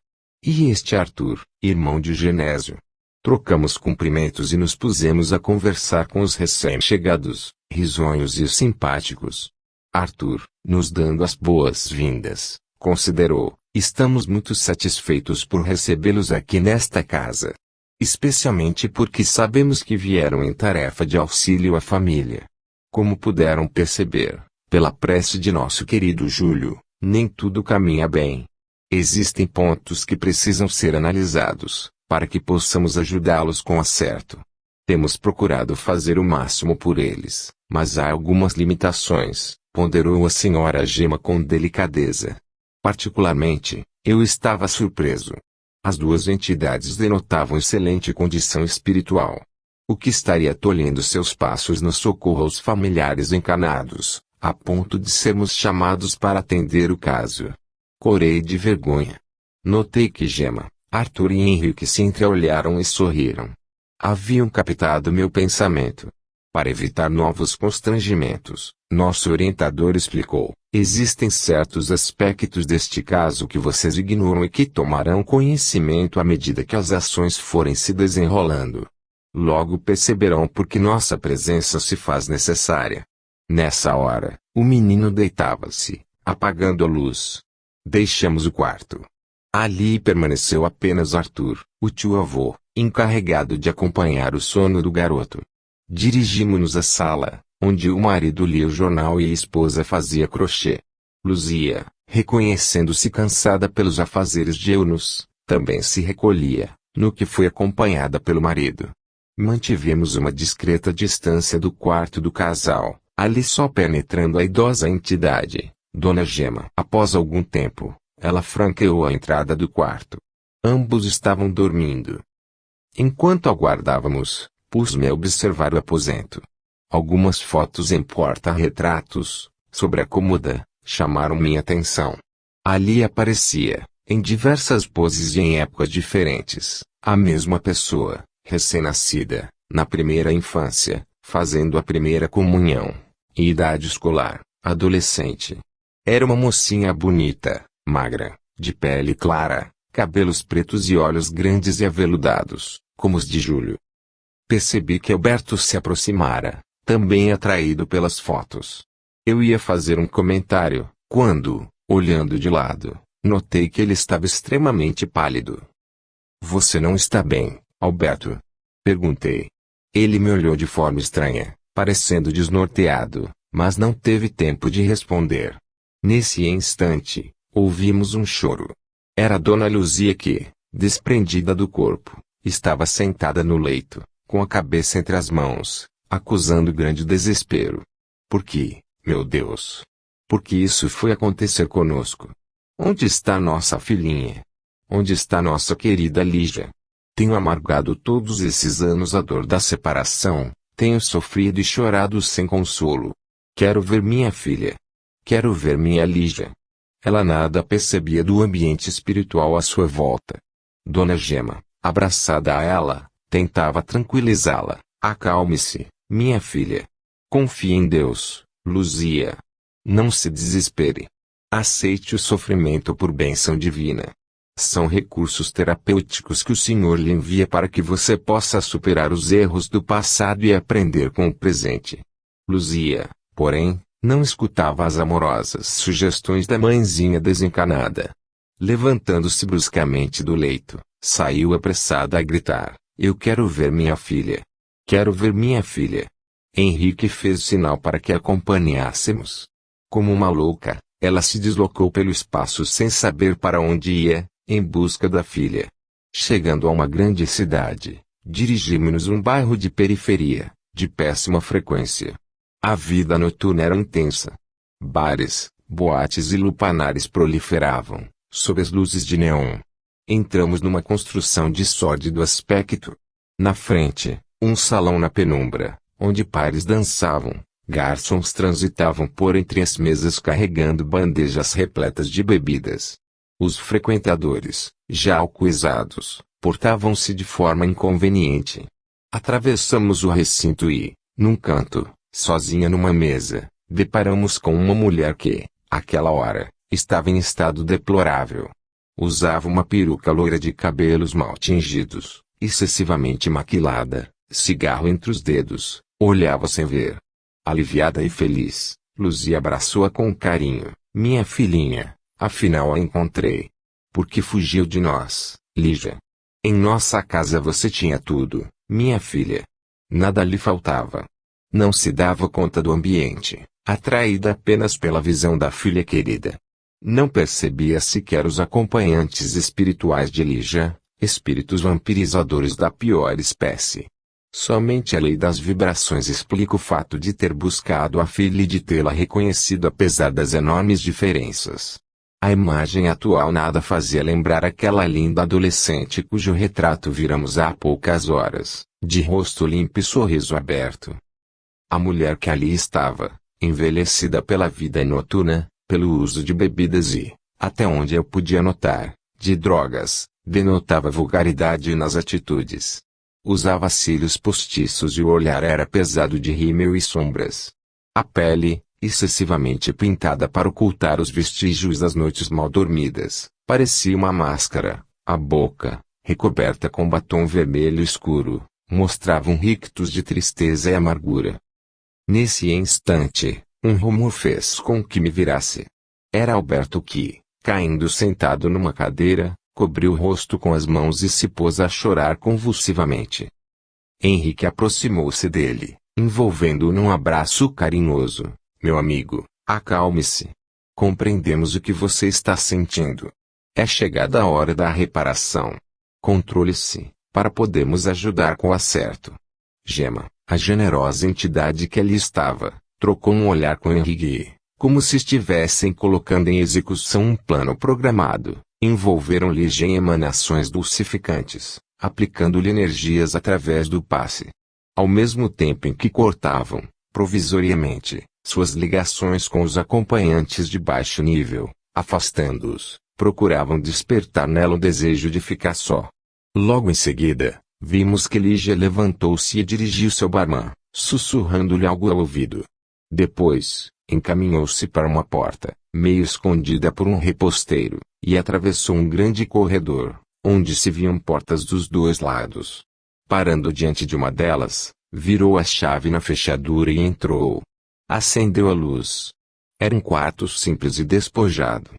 E este Arthur, irmão de Genésio. Trocamos cumprimentos e nos pusemos a conversar com os recém-chegados, risonhos e simpáticos. Arthur, nos dando as boas-vindas, considerou: estamos muito satisfeitos por recebê-los aqui nesta casa. Especialmente porque sabemos que vieram em tarefa de auxílio à família. Como puderam perceber, pela prece de nosso querido Júlio, nem tudo caminha bem. Existem pontos que precisam ser analisados, para que possamos ajudá-los com acerto. Temos procurado fazer o máximo por eles, mas há algumas limitações, ponderou a senhora Gema com delicadeza. Particularmente, eu estava surpreso. As duas entidades denotavam excelente condição espiritual. O que estaria tolhendo seus passos no socorro aos familiares encarnados, a ponto de sermos chamados para atender o caso? Corei de vergonha. Notei que Gema, Arthur e Henrique se entreolharam e sorriram. Haviam captado meu pensamento. Para evitar novos constrangimentos, nosso orientador explicou: existem certos aspectos deste caso que vocês ignoram e que tomarão conhecimento à medida que as ações forem se desenrolando. Logo perceberão por que nossa presença se faz necessária. Nessa hora, o menino deitava-se, apagando a luz. Deixamos o quarto. Ali permaneceu apenas Arthur, o tio-avô, encarregado de acompanhar o sono do garoto. Dirigimos-nos à sala, onde o marido lia o jornal e a esposa fazia crochê. Luzia, reconhecendo-se cansada pelos afazeres de Eunice, também se recolhia, no que foi acompanhada pelo marido. Mantivemos uma discreta distância do quarto do casal, ali só penetrando a idosa entidade, Dona Gema. Após algum tempo, ela franqueou a entrada do quarto. Ambos estavam dormindo. Enquanto aguardávamos, pus-me a observar o aposento. Algumas fotos em porta-retratos, sobre a cômoda, chamaram minha atenção. Ali aparecia, em diversas poses e em épocas diferentes, a mesma pessoa, recém-nascida, na primeira infância, fazendo a primeira comunhão, em idade escolar, adolescente. Era uma mocinha bonita, magra, de pele clara, cabelos pretos e olhos grandes e aveludados, como os de Júlio. Percebi que Alberto se aproximara, também atraído pelas fotos. Eu ia fazer um comentário, quando, olhando de lado, notei que ele estava extremamente pálido. Você não está bem, Alberto? Perguntei. Ele me olhou de forma estranha, parecendo desnorteado, mas não teve tempo de responder. Nesse instante, ouvimos um choro. Era Dona Luzia que, desprendida do corpo, estava sentada no leito, com a cabeça entre as mãos, acusando grande desespero. Por que, meu Deus? Por que isso foi acontecer conosco? Onde está nossa filhinha? Onde está nossa querida Lígia? Tenho amargado todos esses anos a dor da separação, tenho sofrido e chorado sem consolo. Quero ver minha filha. Quero ver minha Lígia. Ela nada percebia do ambiente espiritual à sua volta. Dona Gema, abraçada a ela, tentava tranquilizá-la. Acalme-se, minha filha. Confie em Deus, Luzia. Não se desespere. Aceite o sofrimento por bênção divina. São recursos terapêuticos que o Senhor lhe envia para que você possa superar os erros do passado e aprender com o presente. Luzia, porém, não escutava as amorosas sugestões da mãezinha desencanada. Levantando-se bruscamente do leito, saiu apressada a gritar: eu quero ver minha filha. Quero ver minha filha. Henrique fez sinal para que a acompanhássemos. Como uma louca, ela se deslocou pelo espaço sem saber para onde ia, em busca da filha. Chegando a uma grande cidade, dirigimos-nos a um bairro de periferia, de péssima frequência. A vida noturna era intensa. Bares, boates e lupanares proliferavam, sob as luzes de neon. Entramos numa construção de sórdido aspecto. Na frente, um salão na penumbra, onde pares dançavam, garçons transitavam por entre as mesas carregando bandejas repletas de bebidas. Os frequentadores, já alcoolizados, portavam-se de forma inconveniente. Atravessamos o recinto e, num canto, sozinha numa mesa, deparamos com uma mulher que, àquela hora, estava em estado deplorável. Usava uma peruca loira de cabelos mal tingidos, excessivamente maquilada, cigarro entre os dedos, olhava sem ver. Aliviada e feliz, Luzia abraçou-a com carinho. Minha filhinha, afinal a encontrei. Por que fugiu de nós, Lígia? Em nossa casa você tinha tudo, minha filha. Nada lhe faltava. Não se dava conta do ambiente, atraída apenas pela visão da filha querida. Não percebia sequer os acompanhantes espirituais de Lígia, espíritos vampirizadores da pior espécie. Somente a lei das vibrações explica o fato de ter buscado a filha e de tê-la reconhecido apesar das enormes diferenças. A imagem atual nada fazia lembrar aquela linda adolescente cujo retrato viramos há poucas horas, de rosto limpo e sorriso aberto. A mulher que ali estava, envelhecida pela vida noturna, pelo uso de bebidas e, até onde eu podia notar, de drogas, denotava vulgaridade nas atitudes. Usava cílios postiços e o olhar era pesado de rímel e sombras. A pele, excessivamente pintada para ocultar os vestígios das noites mal dormidas, parecia uma máscara. A boca, recoberta com batom vermelho escuro, mostrava rictos de tristeza e amargura. Nesse instante, um rumor fez com que me virasse. Era Alberto que, caindo sentado numa cadeira, cobriu o rosto com as mãos e se pôs a chorar convulsivamente. Henrique aproximou-se dele, envolvendo-o num abraço carinhoso. Meu amigo, acalme-se. Compreendemos o que você está sentindo. É chegada a hora da reparação. Controle-se, para podermos ajudar com o acerto. Gema, a generosa entidade que ali estava, trocou um olhar com Henrique, como se estivessem colocando em execução um plano programado. Envolveram-lhe em emanações dulcificantes, aplicando-lhe energias através do passe. Ao mesmo tempo em que cortavam, provisoriamente, suas ligações com os acompanhantes de baixo nível, afastando-os, procuravam despertar nela o desejo de ficar só. Logo em seguida, vimos que Lígia levantou-se e dirigiu-se ao barman, sussurrando-lhe algo ao ouvido. Depois, encaminhou-se para uma porta, meio escondida por um reposteiro, e atravessou um grande corredor, onde se viam portas dos dois lados. Parando diante de uma delas, virou a chave na fechadura e entrou. Acendeu a luz. Era um quarto simples e despojado.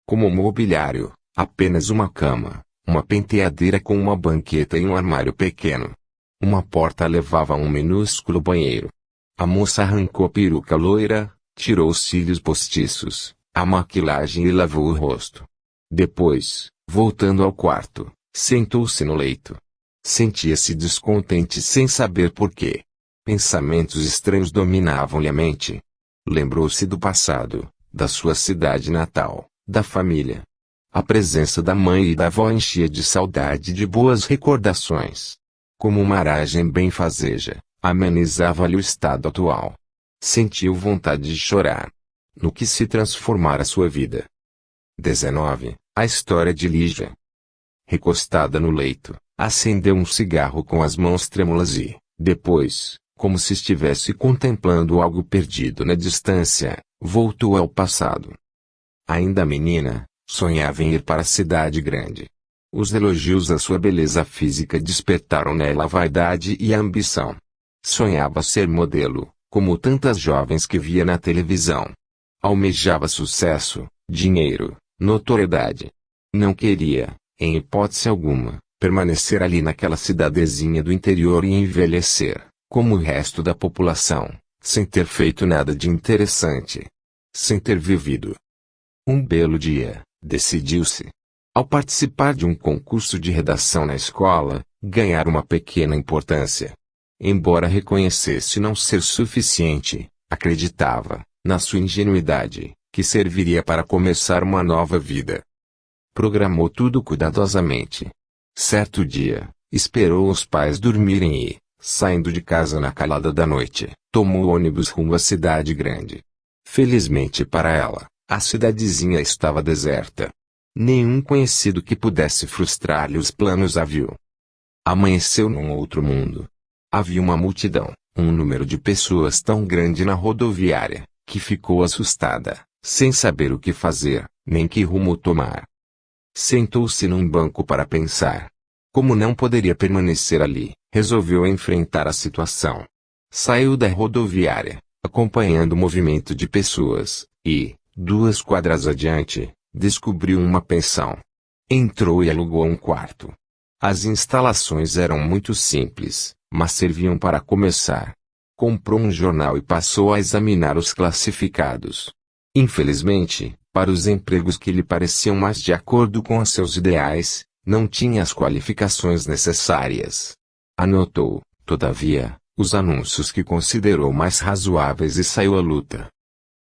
Como mobiliário, apenas uma cama, uma penteadeira com uma banqueta e um armário pequeno. Uma porta levava a um minúsculo banheiro. A moça arrancou a peruca loira, tirou os cílios postiços, a maquilagem e lavou o rosto. Depois, voltando ao quarto, sentou-se no leito. Sentia-se descontente sem saber por quê. Pensamentos estranhos dominavam-lhe a mente. Lembrou-se do passado, da sua cidade natal, da família. A presença da mãe e da avó enchia de saudade e de boas recordações. Como uma aragem benfazeja, amenizava-lhe o estado atual. Sentiu vontade de chorar. No que se transformara sua vida. 19. A história de Lígia. Recostada no leito, acendeu um cigarro com as mãos trêmulas e, depois, como se estivesse contemplando algo perdido na distância, voltou ao passado. Ainda menina, sonhava em ir para a cidade grande. Os elogios à sua beleza física despertaram nela a vaidade e a ambição. Sonhava ser modelo, como tantas jovens que via na televisão. Almejava sucesso, dinheiro, notoriedade. Não queria, em hipótese alguma, permanecer ali naquela cidadezinha do interior e envelhecer, como o resto da população, sem ter feito nada de interessante. Sem ter vivido. Um belo dia, decidiu-se. Ao participar de um concurso de redação na escola, ganhar uma pequena importância. Embora reconhecesse não ser suficiente, acreditava, na sua ingenuidade, que serviria para começar uma nova vida. Programou tudo cuidadosamente. Certo dia, esperou os pais dormirem e, saindo de casa na calada da noite, tomou o ônibus rumo à cidade grande. Felizmente para ela, a cidadezinha estava deserta. Nenhum conhecido que pudesse frustrar-lhe os planos a viu. Amanheceu num outro mundo. Havia uma multidão, um número de pessoas tão grande na rodoviária, que ficou assustada, sem saber o que fazer, nem que rumo tomar. Sentou-se num banco para pensar. Como não poderia permanecer ali, resolveu enfrentar a situação. Saiu da rodoviária, acompanhando o movimento de pessoas, e, 2 quadras adiante, descobriu uma pensão. Entrou e alugou um quarto. As instalações eram muito simples, mas serviam para começar. Comprou um jornal e passou a examinar os classificados. Infelizmente, para os empregos que lhe pareciam mais de acordo com os seus ideais, não tinha as qualificações necessárias. Anotou, todavia, os anúncios que considerou mais razoáveis e saiu à luta.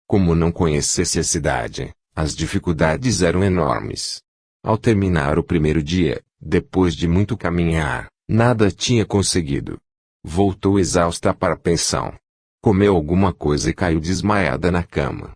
Como não conhecesse a cidade, as dificuldades eram enormes. Ao terminar o primeiro dia, depois de muito caminhar, nada tinha conseguido. Voltou exausta para a pensão. Comeu alguma coisa e caiu desmaiada na cama.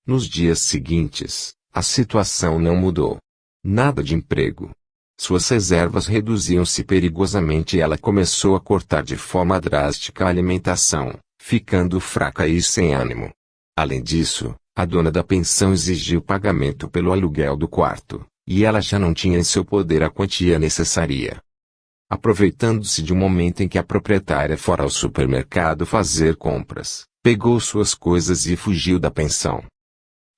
Nos dias seguintes, a situação não mudou. Nada de emprego. Suas reservas reduziam-se perigosamente e ela começou a cortar de forma drástica a alimentação, ficando fraca e sem ânimo. Além disso, a dona da pensão exigiu pagamento pelo aluguel do quarto, e ela já não tinha em seu poder a quantia necessária. Aproveitando-se de um momento em que a proprietária fora ao supermercado fazer compras, pegou suas coisas e fugiu da pensão.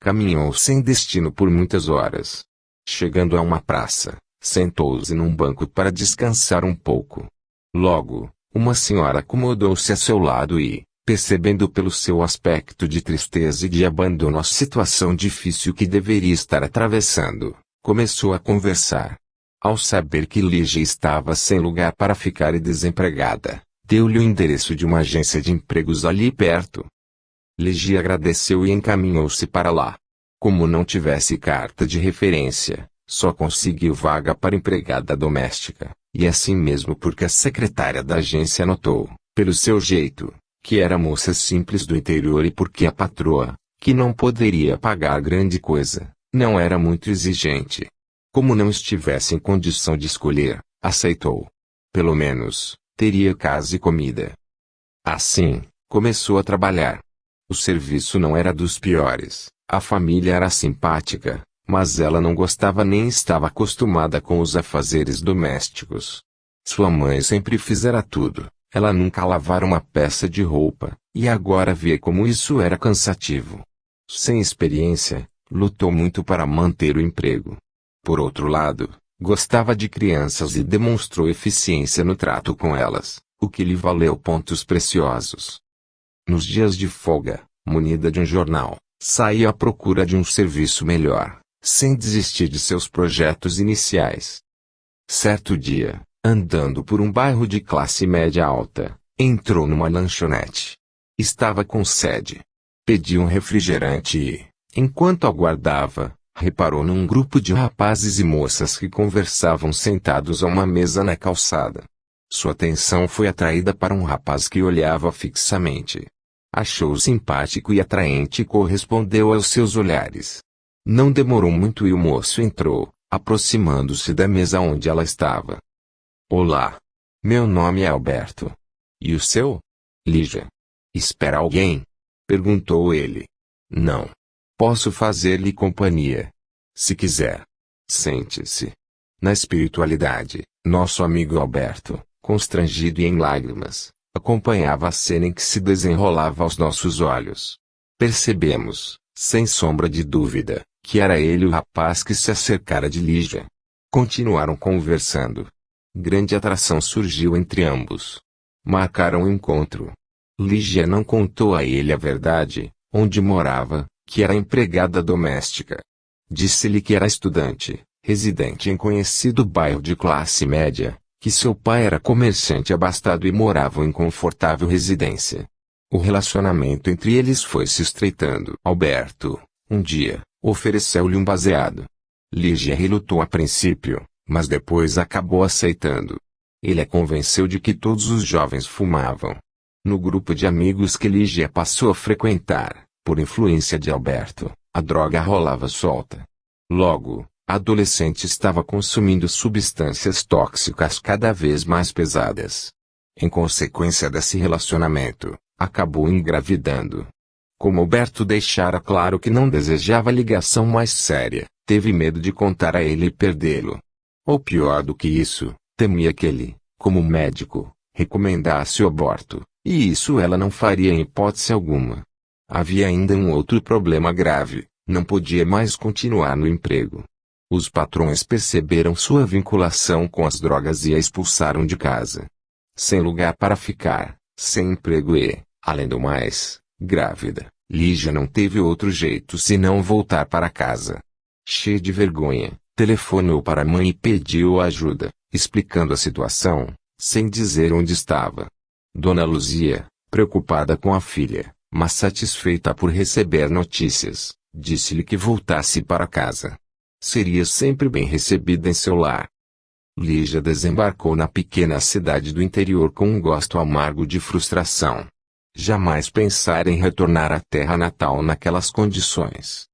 Caminhou sem destino por muitas horas. Chegando a uma praça, sentou-se num banco para descansar um pouco. Logo, uma senhora acomodou-se a seu lado e, percebendo pelo seu aspecto de tristeza e de abandono a situação difícil que deveria estar atravessando, começou a conversar. Ao saber que Lígia estava sem lugar para ficar e desempregada, deu-lhe o endereço de uma agência de empregos ali perto. Lígia agradeceu e encaminhou-se para lá. Como não tivesse carta de referência, só conseguiu vaga para empregada doméstica, e assim mesmo porque a secretária da agência notou, pelo seu jeito, que era moça simples do interior e porque a patroa, que não poderia pagar grande coisa, não era muito exigente. Como não estivesse em condição de escolher, aceitou. Pelo menos, teria casa e comida. Assim, começou a trabalhar. O serviço não era dos piores, a família era simpática, mas ela não gostava nem estava acostumada com os afazeres domésticos. Sua mãe sempre fizera tudo, ela nunca lavara uma peça de roupa, e agora via como isso era cansativo. Sem experiência, lutou muito para manter o emprego. Por outro lado, gostava de crianças e demonstrou eficiência no trato com elas, o que lhe valeu pontos preciosos. Nos dias de folga, munida de um jornal, saía à procura de um serviço melhor, sem desistir de seus projetos iniciais. Certo dia, andando por um bairro de classe média alta, entrou numa lanchonete. Estava com sede. Pediu um refrigerante e, enquanto aguardava, reparou num grupo de rapazes e moças que conversavam sentados a uma mesa na calçada. Sua atenção foi atraída para um rapaz que olhava fixamente. Achou-o simpático e atraente e correspondeu aos seus olhares. Não demorou muito e o moço entrou, aproximando-se da mesa onde ela estava. Olá. Meu nome é Alberto. E o seu? Lígia. Espera alguém? Perguntou ele. Não. Posso fazer-lhe companhia. Se quiser. Sente-se. Na espiritualidade, nosso amigo Alberto, constrangido e em lágrimas, acompanhava a cena em que se desenrolava aos nossos olhos. Percebemos, sem sombra de dúvida, que era ele o rapaz que se acercara de Lígia. Continuaram conversando. Grande atração surgiu entre ambos. Marcaram o encontro. Lígia não contou a ele a verdade, onde morava, que era empregada doméstica. Disse-lhe que era estudante, residente em conhecido bairro de classe média, que seu pai era comerciante abastado e moravam em confortável residência. O relacionamento entre eles foi se estreitando. Alberto, um dia, ofereceu-lhe um baseado. Lígia relutou a princípio, mas depois acabou aceitando. Ele a convenceu de que todos os jovens fumavam. No grupo de amigos que Lígia passou a frequentar, por influência de Alberto, a droga rolava solta. Logo, a adolescente estava consumindo substâncias tóxicas cada vez mais pesadas. Em consequência desse relacionamento, acabou engravidando. Como Alberto deixara claro que não desejava ligação mais séria, teve medo de contar a ele e perdê-lo. Ou pior do que isso, temia que ele, como médico, recomendasse o aborto, e isso ela não faria em hipótese alguma. Havia ainda um outro problema grave, não podia mais continuar no emprego. Os patrões perceberam sua vinculação com as drogas e a expulsaram de casa. Sem lugar para ficar, sem emprego e, além do mais, grávida, Lígia não teve outro jeito senão voltar para casa. Cheia de vergonha, telefonou para a mãe e pediu ajuda, explicando a situação, sem dizer onde estava. Dona Luzia, preocupada com a filha, mas satisfeita por receber notícias, disse-lhe que voltasse para casa. Seria sempre bem recebida em seu lar. Lígia desembarcou na pequena cidade do interior com um gosto amargo de frustração. Jamais pensara em retornar à terra natal naquelas condições.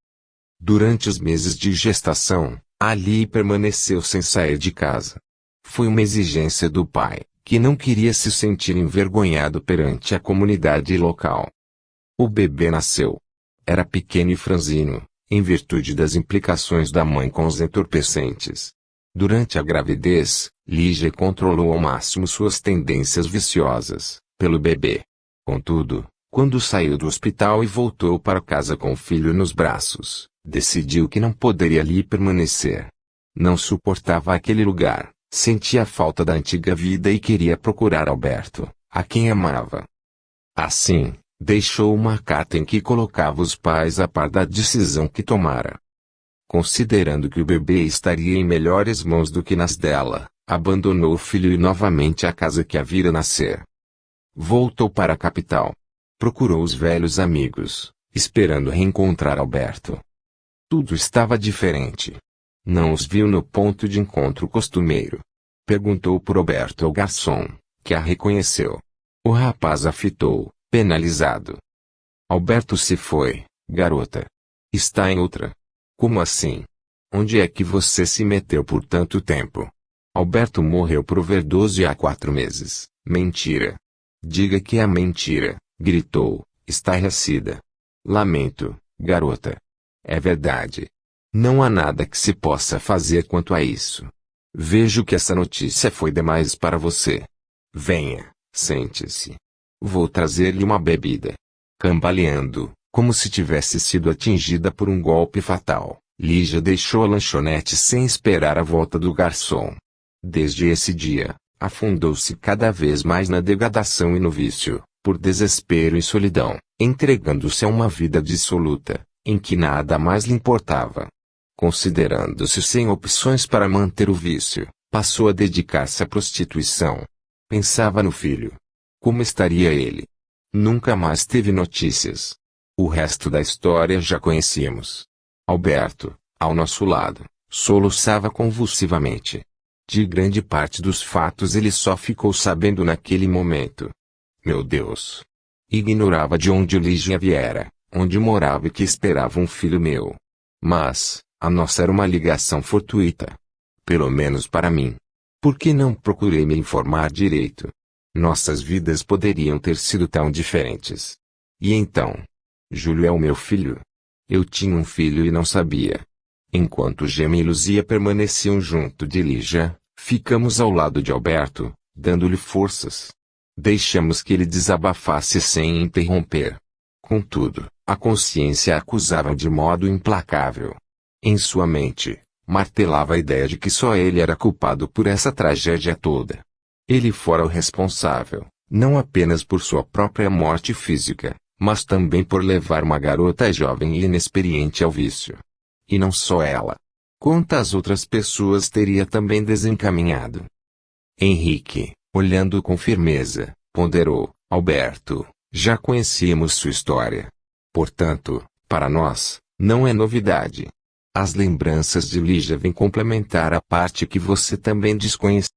Durante os meses de gestação, ali permaneceu sem sair de casa. Foi uma exigência do pai, que não queria se sentir envergonhado perante a comunidade local. O bebê nasceu. Era pequeno e franzino, em virtude das implicações da mãe com os entorpecentes. Durante a gravidez, Lígia controlou ao máximo suas tendências viciosas, pelo bebê. Contudo, quando saiu do hospital e voltou para casa com o filho nos braços, decidiu que não poderia ali permanecer. Não suportava aquele lugar, sentia falta da antiga vida e queria procurar Alberto, a quem amava. Assim, deixou uma carta em que colocava os pais a par da decisão que tomara. Considerando que o bebê estaria em melhores mãos do que nas dela, abandonou o filho e novamente a casa que a vira nascer. Voltou para a capital. Procurou os velhos amigos, esperando reencontrar Alberto. Tudo estava diferente. Não os viu no ponto de encontro costumeiro. Perguntou por Alberto ao garçom, que a reconheceu. O rapaz a fitou, penalizado. Alberto se foi, garota. Está em outra. Como assim? Onde é que você se meteu por tanto tempo? Alberto morreu por overdose há 4 meses. Mentira. Diga que é mentira, gritou, estarrecida. Lamento, garota. É verdade. Não há nada que se possa fazer quanto a isso. Vejo que essa notícia foi demais para você. Venha, sente-se. Vou trazer-lhe uma bebida. Cambaleando, como se tivesse sido atingida por um golpe fatal, Lígia deixou a lanchonete sem esperar a volta do garçom. Desde esse dia, afundou-se cada vez mais na degradação e no vício, por desespero e solidão, entregando-se a uma vida dissoluta, em que nada mais lhe importava. Considerando-se sem opções para manter o vício, passou a dedicar-se à prostituição. Pensava no filho. Como estaria ele? Nunca mais teve notícias. O resto da história já conhecíamos. Alberto, ao nosso lado, soluçava convulsivamente. De grande parte dos fatos ele só ficou sabendo naquele momento. Meu Deus! Ignorava de onde Lígia viera, onde morava e que esperava um filho meu. Mas, a nossa era uma ligação fortuita. Pelo menos para mim. Por que não procurei me informar direito? Nossas vidas poderiam ter sido tão diferentes. E então? Júlio é o meu filho. Eu tinha um filho e não sabia. Enquanto Gema e Luzia permaneciam junto de Lígia, ficamos ao lado de Alberto, dando-lhe forças. Deixamos que ele desabafasse sem interromper. Contudo, a consciência a acusava de modo implacável. Em sua mente, martelava a ideia de que só ele era culpado por essa tragédia toda. Ele fora o responsável, não apenas por sua própria morte física, mas também por levar uma garota jovem e inexperiente ao vício. E não só ela. quantas outras pessoas teria também desencaminhado? Henrique, olhando com firmeza, ponderou: Alberto, já conhecíamos sua história. Portanto, para nós, não é novidade. As lembranças de Lígia vêm complementar a parte que você também desconhece.